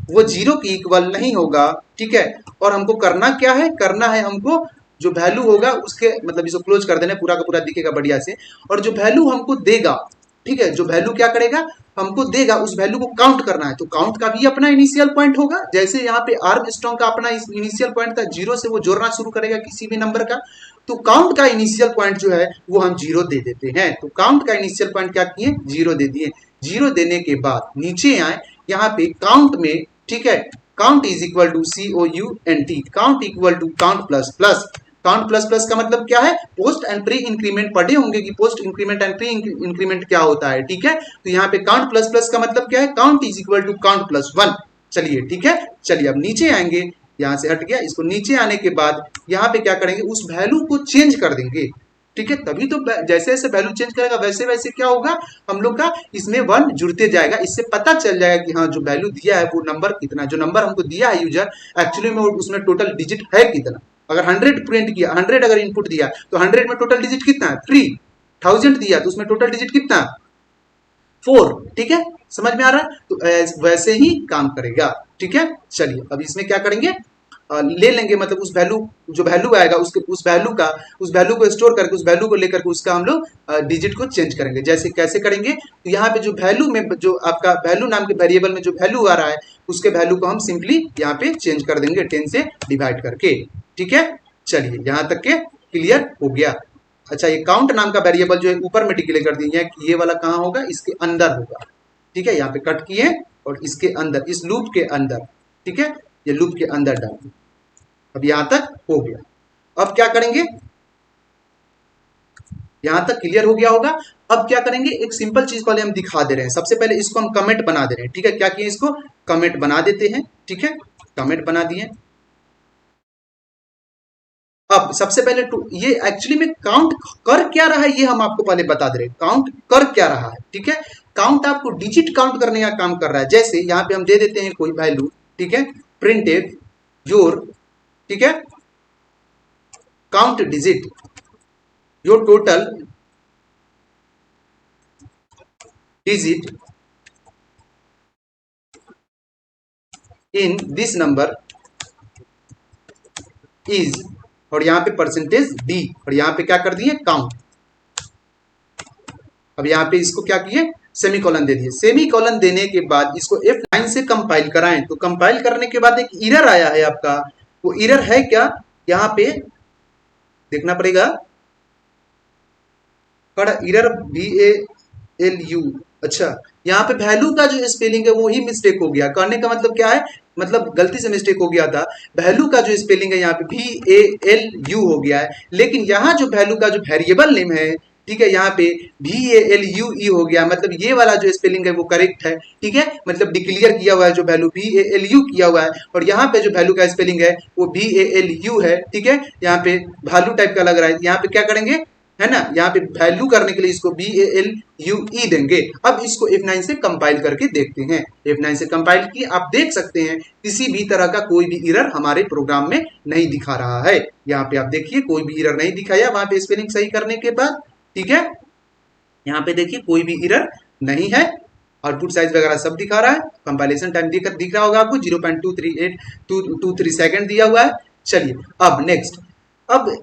वो 0 की इक्वल नहीं होगा, ठीक है। और हमको करना क्या है, करना है हमको जो वैल्यू होगा उसके मतलब इसको क्लोज कर देना, पूरा का पूरा दिखेगा बढ़िया से। और जो वैल्यू हमको देगा, ठीक है, जो वैल्यू क्या करेगा हमको देगा, उस वैल्यू को काउंट करना है। तो काउंट का भी अपना इनिशियल पॉइंट होगा, जैसे यहाँ पे आर्मस्ट्रांग का अपना इनिशियल पॉइंट था 0 से वो जोड़ना शुरू करेगा किसी भी नंबर का। तो काउंट का इनिशियल पॉइंट जो है वो हम 0 दे देते हैं। तो काउंट का इनिशियल पॉइंट क्या किए, 0 दे दिए। 0 देने के बाद नीचे आए, यहाँ पे काउंट में, ठीक है, count is equal to COUNT, count equal to count plus plus. Count plus plus का मतलब क्या है, पोस्ट एंड प्री इंक्रीमेंट पढ़े होंगे कि post increment and pre increment क्या होता है, ठीक है। तो यहाँ पे काउंट प्लस प्लस का मतलब क्या है, count is equal to count plus 1। चलिए ठीक है, चलिए अब नीचे आएंगे, यहाँ से हट गया, इसको नीचे आने के बाद यहाँ पे क्या करेंगे, उस वैल्यू को चेंज कर देंगे, ठीक है। तभी तो जैसे जैसे वैल्यू चेंज करेगा वैसे वैसे क्या होगा, हम लोग का इसमें 1 जुड़ते जाएगा। इससे पता चल जाएगा कि हाँ जो वैल्यू दिया है वो नंबर कितना, जो नंबर हमको दिया है यूजर एक्चुअली में उसमें टोटल डिजिट है कितना, अगर 100 प्रिंट किया, 100 अगर इनपुट दिया तो 100 में टोटल डिजिट कितना है 3, 1000 दिया तो उसमें टोटल डिजिट कितना 4। ठीक है, समझ में आ रहा है? तो वैसे ही काम करेगा। ठीक है, चलिए अब इसमें क्या करेंगे, ले लेंगे, मतलब उस वैल्यू, जो वैल्यू आएगा उसके उस वैल्यू को स्टोर करके उस वैल्यू को लेकर के उसका हम लोग डिजिट को चेंज करेंगे। जैसे कैसे करेंगे, तो यहाँ पे जो वैल्यू में, जो आपका वैल्यू नाम के वेरिएबल में जो वैल्यू आ रहा है उसके वैल्यू को हम सिंपली यहाँ पे चेंज कर देंगे 10 से डिवाइड करके। ठीक है, चलिए यहाँ तक के क्लियर हो गया। अच्छा, ये काउंट नाम का वेरिएबल जो है ऊपर में डिक्लेयर कर दिए, ये वाला कहाँ होगा, इसके अंदर होगा। ठीक है, यहाँ पे कट किए और इसके अंदर, इस लूप के अंदर, ठीक है, ये लूप के अंदर डाल दिए। अब यहां तक हो गया। अब क्या करेंगे, यहां तक क्लियर हो गया होगा। अब क्या करेंगे, एक सिंपल चीज पहले हम दिखा दे रहे हैं। सबसे पहले इसको हम कमेंट बना दे रहे हैं। ठीक है, क्या किए, इसको कमेंट बना देते हैं। ठीक है, कमेंट बना दिए। अब सबसे पहले ये एक्चुअली में काउंट कर क्या रहा है ये हम आपको पहले बता दे रहे हैं। काउंट कर क्या रहा है, ठीक है, काउंट आपको डिजिट काउंट करने का काम कर रहा है। जैसे यहाँ पे हम दे देते हैं कोई वैल्यू, ठीक है, प्रिंटेड योर, ठीक है, count digit your total digit in this number is, और यहाँ पे परसेंटेज डी, और यहाँ पे क्या कर दिए काउंट। अब यहाँ पे इसको क्या किए, सेमीकोलन दे दिए। सेमीकोलन देने के बाद इसको F9 से कंपाइल कराएं। तो कंपाइल करने के बाद एक एरर आया है आपका, वो एरर है क्या, यहाँ पे देखना पड़ेगा। एरर VALU, अच्छा, यहाँ पे वैल्यू का जो स्पेलिंग है वो ही मिस्टेक हो गया। करने का मतलब क्या है, मतलब गलती से मिस्टेक हो गया था। वैल्यू का जो स्पेलिंग है यहाँ पे VALU हो गया है, लेकिन यहाँ जो वैल्यू का जो वेरिएबल नेम है, ठीक है, यहाँ पे VALUE हो गया। मतलब ये वाला जो स्पेलिंग है वो करेक्ट है। ठीक है, मतलब डिक्लेयर किया हुआ है जो वैल्यू VALU किया हुआ है, और यहाँ पे जो वैल्यू का स्पेलिंग है वो VALU है। ठीक है, यहाँ पे वैल्यू टाइप का लग रहा है। यहाँ पे क्या करेंगे, है ना, यहाँ पे वैल्यू करने के लिए इसको VALUE देंगे। अब इसको F9 से कंपाइल करके देखते हैं। F9 से कंपाइल की आप देख सकते हैं किसी भी तरह का कोई भी एरर हमारे प्रोग्राम में नहीं दिखा रहा है। यहाँ पे आप देखिए कोई भी एरर नहीं दिखाया वहां पे स्पेलिंग सही करने के बाद। ठीक है, यहाँ पे देखिए कोई भी एरर नहीं है, आउटपुट साइज वगैरह सब दिखा रहा है। कंपाइलेशन टाइम दिख रहा होगा आपको 0.23823 सेकंड दिया हुआ है। चलिए अब नेक्स्ट, अब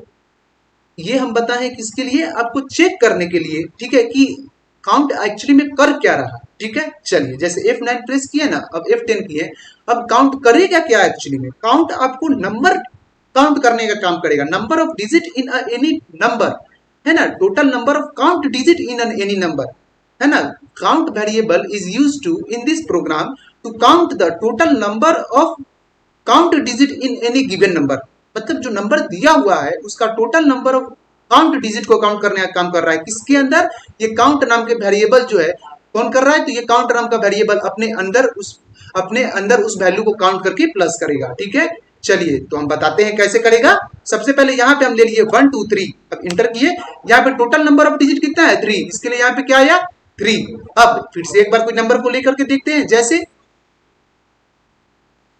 ये हम बताएं किसके लिए, आपको चेक करने के लिए, ठीक है, कि काउंट एक्चुअली में कर क्या रहा है। ठीक है, चलिए जैसे F9 प्रेस किए ना, अब F10 किए, अब काउंट करेगा क्या एक्चुअली में, काउंट आपको नंबर काउंट करने का काम करेगा। Number of digit in any number, है ना, total number of count digit in any number, है ना। Count variable is used to in this program to count the total number of count digit in any given number. मतलब जो number दिया हुआ है उसका total number of count digit को count करने का काम कर रहा है। किसके अंदर, ये काउंट नाम के वेरिएबल जो है कौन कर रहा है, तो ये काउंट नाम का वेरिएबल अपने अंदर उस वैल्यू को काउंट करके प्लस करेगा। ठीक है, चलिए तो हम बताते हैं कैसे करेगा। सबसे पहले यहाँ पे हम ले लिए 1 2 3, अब इंटर किए, यहाँ पे टोटल नंबर ऑफ डिजिट कितना है 3, इसके लिए यहाँ पे क्या आया 3। अब फिर से एक बार कोई नंबर को लेकर के देखते हैं। जैसे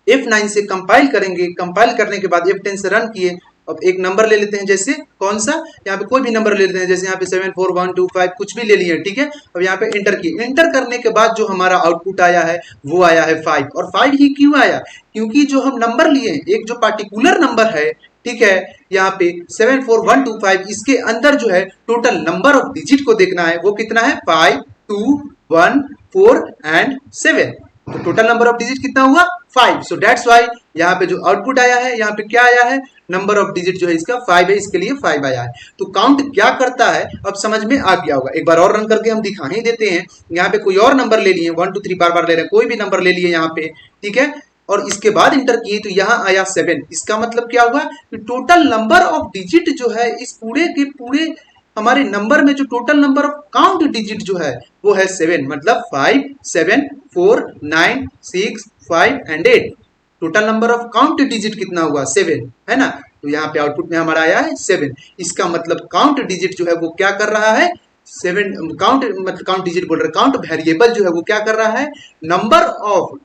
F9 से कंपाइल करेंगे, कंपाइल करने के बाद F10 से रन किए। अब एक नंबर ले लेते हैं, जैसे कौन सा, यहाँ पे कोई भी नंबर ले लेते हैं, जैसे यहाँ पे 7 4 1 2 5 कुछ भी ले लिए। ठीक है, अब यहाँ पे इंटर किए, इंटर करने के बाद जो हमारा आउटपुट आया है वो आया है 5। और 5 ही क्यों आया, क्योंकि जो हम नंबर लिए, एक जो पार्टिकुलर नंबर है, ठीक है, यहाँ पे 7 4 1 2 5, इसके अंदर जो है टोटल नंबर ऑफ डिजिट को देखना है, वो कितना है 5 2 1 4 एंड 7। तो टोटल नंबर ऑफ डिजिट कितना हुआ 5। सो दैट्स वाई यहाँ पे जो आउटपुट आया है, यहाँ पे क्या आया है, नंबर ऑफ डिजिट जो है इसका 5 है, इसके लिए 5 आया है। तो काउंट क्या करता है अब समझ में आ गया होगा। एक बार और रन करके हम दिखा ही देते हैं। यहाँ पे कोई और नंबर ले लिए, 1 2 3 बार बार ले रहे हैं, कोई भी नंबर ले लिए यहाँ पे, ठीक है, और इसके बाद इंटर किए तो यहाँ आया 7। इसका मतलब क्या हुआ कि टोटल नंबर ऑफ डिजिट जो है इस पूरे के पूरे हमारे नंबर में जो total number of count digit जो है वो है 7। मतलब 5 7 4 9 6 5 and 8। Total number of count digit कितना हुआ 7, है ना। तो यहाँ पे आउटपुट में हमारा आया है 7। इसका मतलब काउंट डिजिट जो है वो क्या कर रहा है 7, काउंट मतलब काउंट डिजिट बोल रहे, काउंट वेरिएबल जो है वो क्या कर रहा है, नंबर ऑफ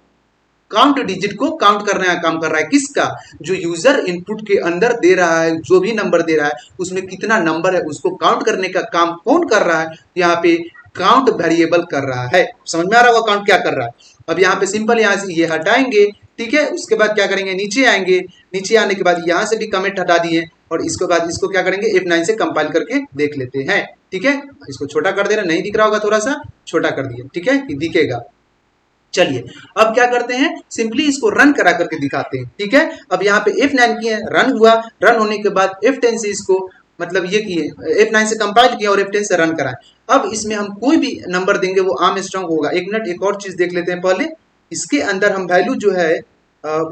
काउंट डिजिट को काउंट करने का काम कर रहा है। किसका? जो यूजर इनपुट के अंदर दे रहा है, जो भी नंबर दे रहा है उसमें कितना नंबर है उसको काउंट करने का काम कौन कर रहा है? यहाँ पे काउंट वेरिएबल कर रहा है। समझ में आ रहा होगा काउंट क्या कर रहा है। अब यहाँ पे सिंपल यहाँ से ये हटाएंगे, ठीक है। उसके बाद क्या करेंगे, नीचे आएंगे, नीचे आने के बाद यहाँ से भी कमेंट हटा दिए और इसके बाद इसको क्या करेंगे, F9 से कंपाइल करके देख लेते हैं, ठीक है। इसको छोटा कर दे रहे, नहीं दिख रहा होगा, थोड़ा सा छोटा कर दिए, ठीक है, कि दिखेगा। चलिए अब क्या करते हैं, सिंपली इसको रन करा करके दिखाते हैं, ठीक है। अब यहाँ पे F9 किए, रन हुआ, रन होने के बाद F10 से इसको मतलब ये किए, F9 से कंपाइल किया और F10 से रन कराएं। अब इसमें हम कोई भी नंबर देंगे वो आर्मस्ट्रांग होगा। एक मिनट, एक और चीज देख लेते हैं पहले। इसके अंदर हम वैल्यू जो है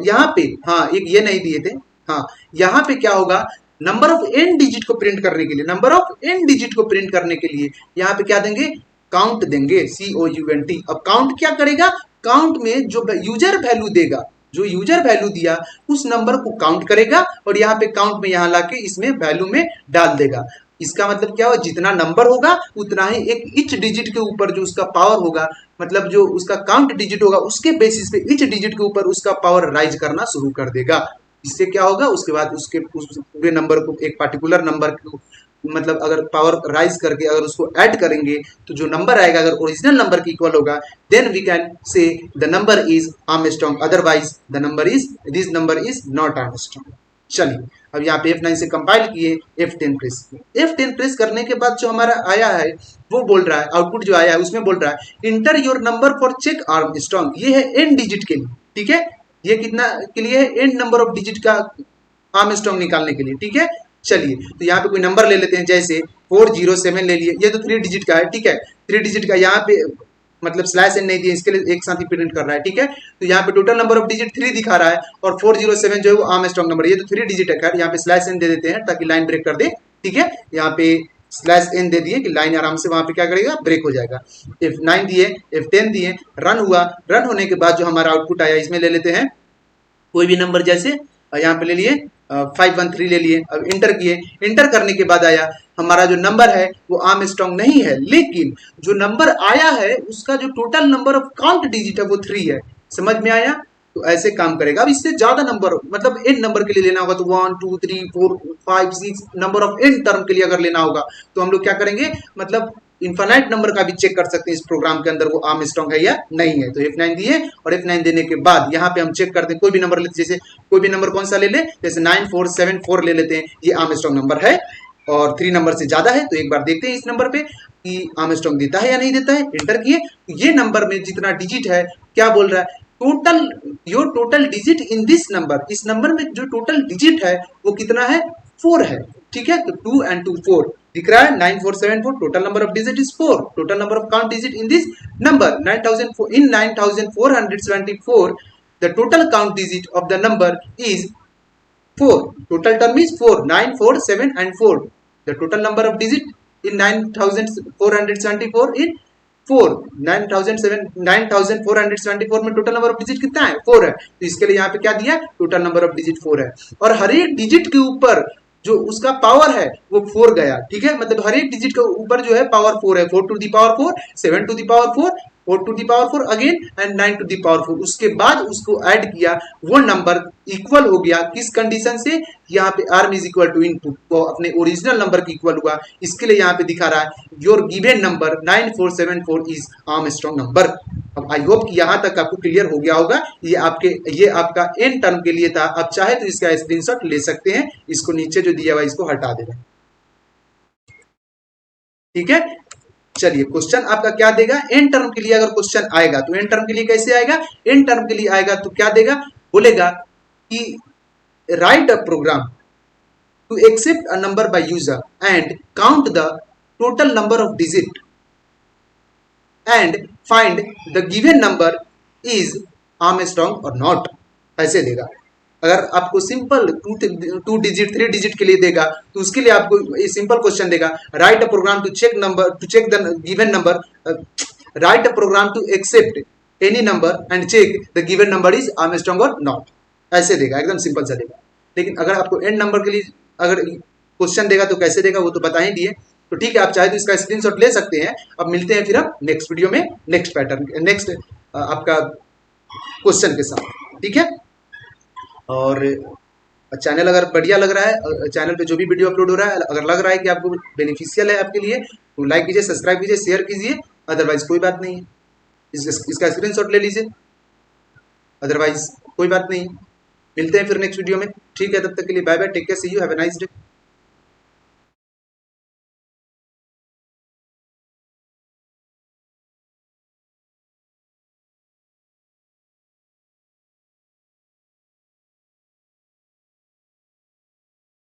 यहाँ पे, हाँ एक ये नहीं दिए थे, हाँ यहाँ पे क्या होगा, नंबर ऑफ n डिजिट को प्रिंट करने के लिए, नंबर ऑफ n डिजिट को प्रिंट करने के लिए यहाँ पे क्या देंगे, काउंट देंगे, COUNT। अब काउंट क्या करेगा, काउंट में जो यूजर वैल्यू देगा, जो यूजर वैल्यू दिया उस नंबर को काउंट करेगा और यहाँ पे काउंट में यहाँ लाके इसमें वैल्यू में डाल देगा। इसका मतलब क्या हो, जितना नंबर होगा उतना ही एक ईच डिजिट के ऊपर जो उसका पावर होगा, मतलब जो उसका काउंट डिजिट होगा उसके बेसिस पे ईच डिजिट के ऊपर उसका पावर राइज करना शुरू कर देगा। इससे क्या होगा, उसके बाद उसके उस पूरे नंबर को, एक पर्टिकुलर नंबर को मतलब अगर पावर राइज करके अगर उसको ऐड करेंगे तो जो नंबर आएगा अगर ओरिजिनल नंबर की इक्वल होगा, then we can say the number is Armstrong, otherwise the number is, this number is not Armstrong. चलिए अब यहाँ पे F9 से कंपाइल किए, F10 प्रेस किए। F10 प्रेस करने के बाद जो हमारा आया है वो बोल रहा है, आउटपुट जो आया है उसमें बोल रहा है enter your number for check Armstrong. ये है n डिजिट के लिए, ठीक है, ये कितना के लिए है, n नंबर ऑफ डिजिट का आर्मस्ट्रांग निकालने के लिए, ठीक है। चलिए तो यहाँ पे कोई नंबर ले लेते हैं, जैसे 407 ले लिए, ये तो 3 डिजिट का है, ठीक है, 3 डिजिट का। यहाँ पे मतलब स्लैश एन नहीं दिया, इसके लिए एक साथ ही प्रिंट कर रहा है, ठीक है। तो यहाँ पे टोटल नंबर ऑफ डिजिट 3 दिखा रहा है और 407 जो है वो आर्मस्ट्रांग नंबर, ये तो 3 डिजिट है। खैर यहाँ पे स्लैश एन दे देते हैं ताकि लाइन ब्रेक कर दे, ठीक है। यहाँ पे स्लैश एन दे दिए कि लाइन आराम से वहां पे क्या करेगा, ब्रेक हो जाएगा। F9 दिए, F10 दिए, रन हुआ, रन होने के बाद जो हमारा आउटपुट आया इसमें ले लेते हैं कोई भी नंबर, जैसे यहाँ पे ले लिए 513 ले लिए। अब इंटर किए, इंटर करने के बाद आया हमारा जो नंबर है वो आर्मस्ट्रांग नहीं है, लेकिन जो नंबर आया है उसका जो total number of count digit है वो 3 है। समझ में आया? तो ऐसे काम करेगा। अब इससे ज्यादा नंबर मतलब n नंबर के लिए लेना होगा तो 1 2 3 4 5 6 नंबर ऑफ n टर्म के लिए अगर लेना होगा तो हम लोग क्या करेंगे, मतलब इनफाइनाइट नंबर का भी चेक कर सकते हैं इस प्रोग्राम के अंदर वो आर्मस्ट्रांग है या नहीं है। तो F9 दिए और F9 देने के बाद यहाँ पे हम चेक करते हैं, कोई भी नंबर लेते, जैसे कोई भी नंबर कौन सा ले ले, जैसे 9474 ले लेते हैं, ये आर्मस्ट्रांग नंबर है और 3 नंबर से ज्यादा है। तो एक बार देखते हैं इस नंबर पे कि आर्मस्ट्रांग देता है या नहीं देता है। इंटर किए, ये नंबर में जितना डिजिट है क्या बोल रहा है, total your total digit in this number, इस नंबर में जो टोटल डिजिट है वो कितना है, 4 है, ठीक है। तो 2 and 2 4 दिख रहा है, 9474, total number of digit is 4, total number of count digit in this number 9004, in 9474 the total count digit of the number is 4, total term is 4, 9 4 7 and 4, the total number of digit in 9474 in 4, 9474 में total number of digit कितना है, 4 है। तो इसके लिए यहाँ पे क्या दिया, टोटल नंबर ऑफ डिजिट 4 है और हर एक डिजिट के ऊपर जो उसका पावर है वो 4 गया, ठीक है। मतलब हर एक डिजिट के ऊपर जो है पावर 4 है, 4 to the power 4, 7 to the power 4, 4 to the power 4 again and 9 to the power 4। उसके बाद उसको ऐड किया, वो नंबर इक्वल हो गया किस कंडीशन से, यहाँ पे arm is equal to input, तो अपने ओरिजिनल नंबर की इक्वल हुआ। इसके लिए यहाँ पे दिखा रहा है your given number 9474 is Armstrong number. अब आई होप कि यहाँ तक आपको क्लियर हो गया होगा। ये आपका n टर्म के लिए था। अब चाहे तो इसका स्क्रीनशॉट ले सकते हैं, इसको नीचे जो दिया हुआ इसको हटा देना, ठीक है। चलिए क्वेश्चन आपका क्या देगा, n टर्म के लिए अगर क्वेश्चन आएगा तो n टर्म के लिए कैसे आएगा, n टर्म के लिए आएगा तो क्या देगा, बोलेगा कि write a program to accept a number by user and count the total number of digit and find the given number is Armstrong और नॉट, ऐसे देगा। अगर आपको सिंपल 2 डिजिट 3 डिजिट के लिए देगा तो उसके लिए आपको ये सिंपल क्वेश्चन देगा, write a program to check number, to check the given number, write a program to accept any number and check the given number is Armstrong और नॉट, ऐसे देगा, एकदम सिंपल सा देगा। लेकिन अगर आपको n नंबर के लिए अगर क्वेश्चन देगा तो कैसे देगा वो तो बता ही दिए। तो ठीक है, आप चाहे तो इसका स्क्रीनशॉट ले सकते हैं। अब मिलते हैं फिर हम नेक्स्ट वीडियो में, नेक्स्ट पैटर्न, नेक्स्ट आपका क्वेश्चन के साथ, ठीक है। और चैनल अगर बढ़िया लग रहा है, चैनल पे जो भी वीडियो अपलोड हो रहा है अगर लग रहा है कि आपको बेनिफिशियल है आपके लिए, तो लाइक कीजिए, सब्सक्राइब कीजिए, शेयर कीजिए। अदरवाइज कोई बात नहीं है, इसका स्क्रीनशॉट ले लीजिए। अदरवाइज कोई बात नहीं, मिलते हैं फिर नेक्स्ट वीडियो में, ठीक है। तब तक के लिए bye bye, take care, see you, have a nice day.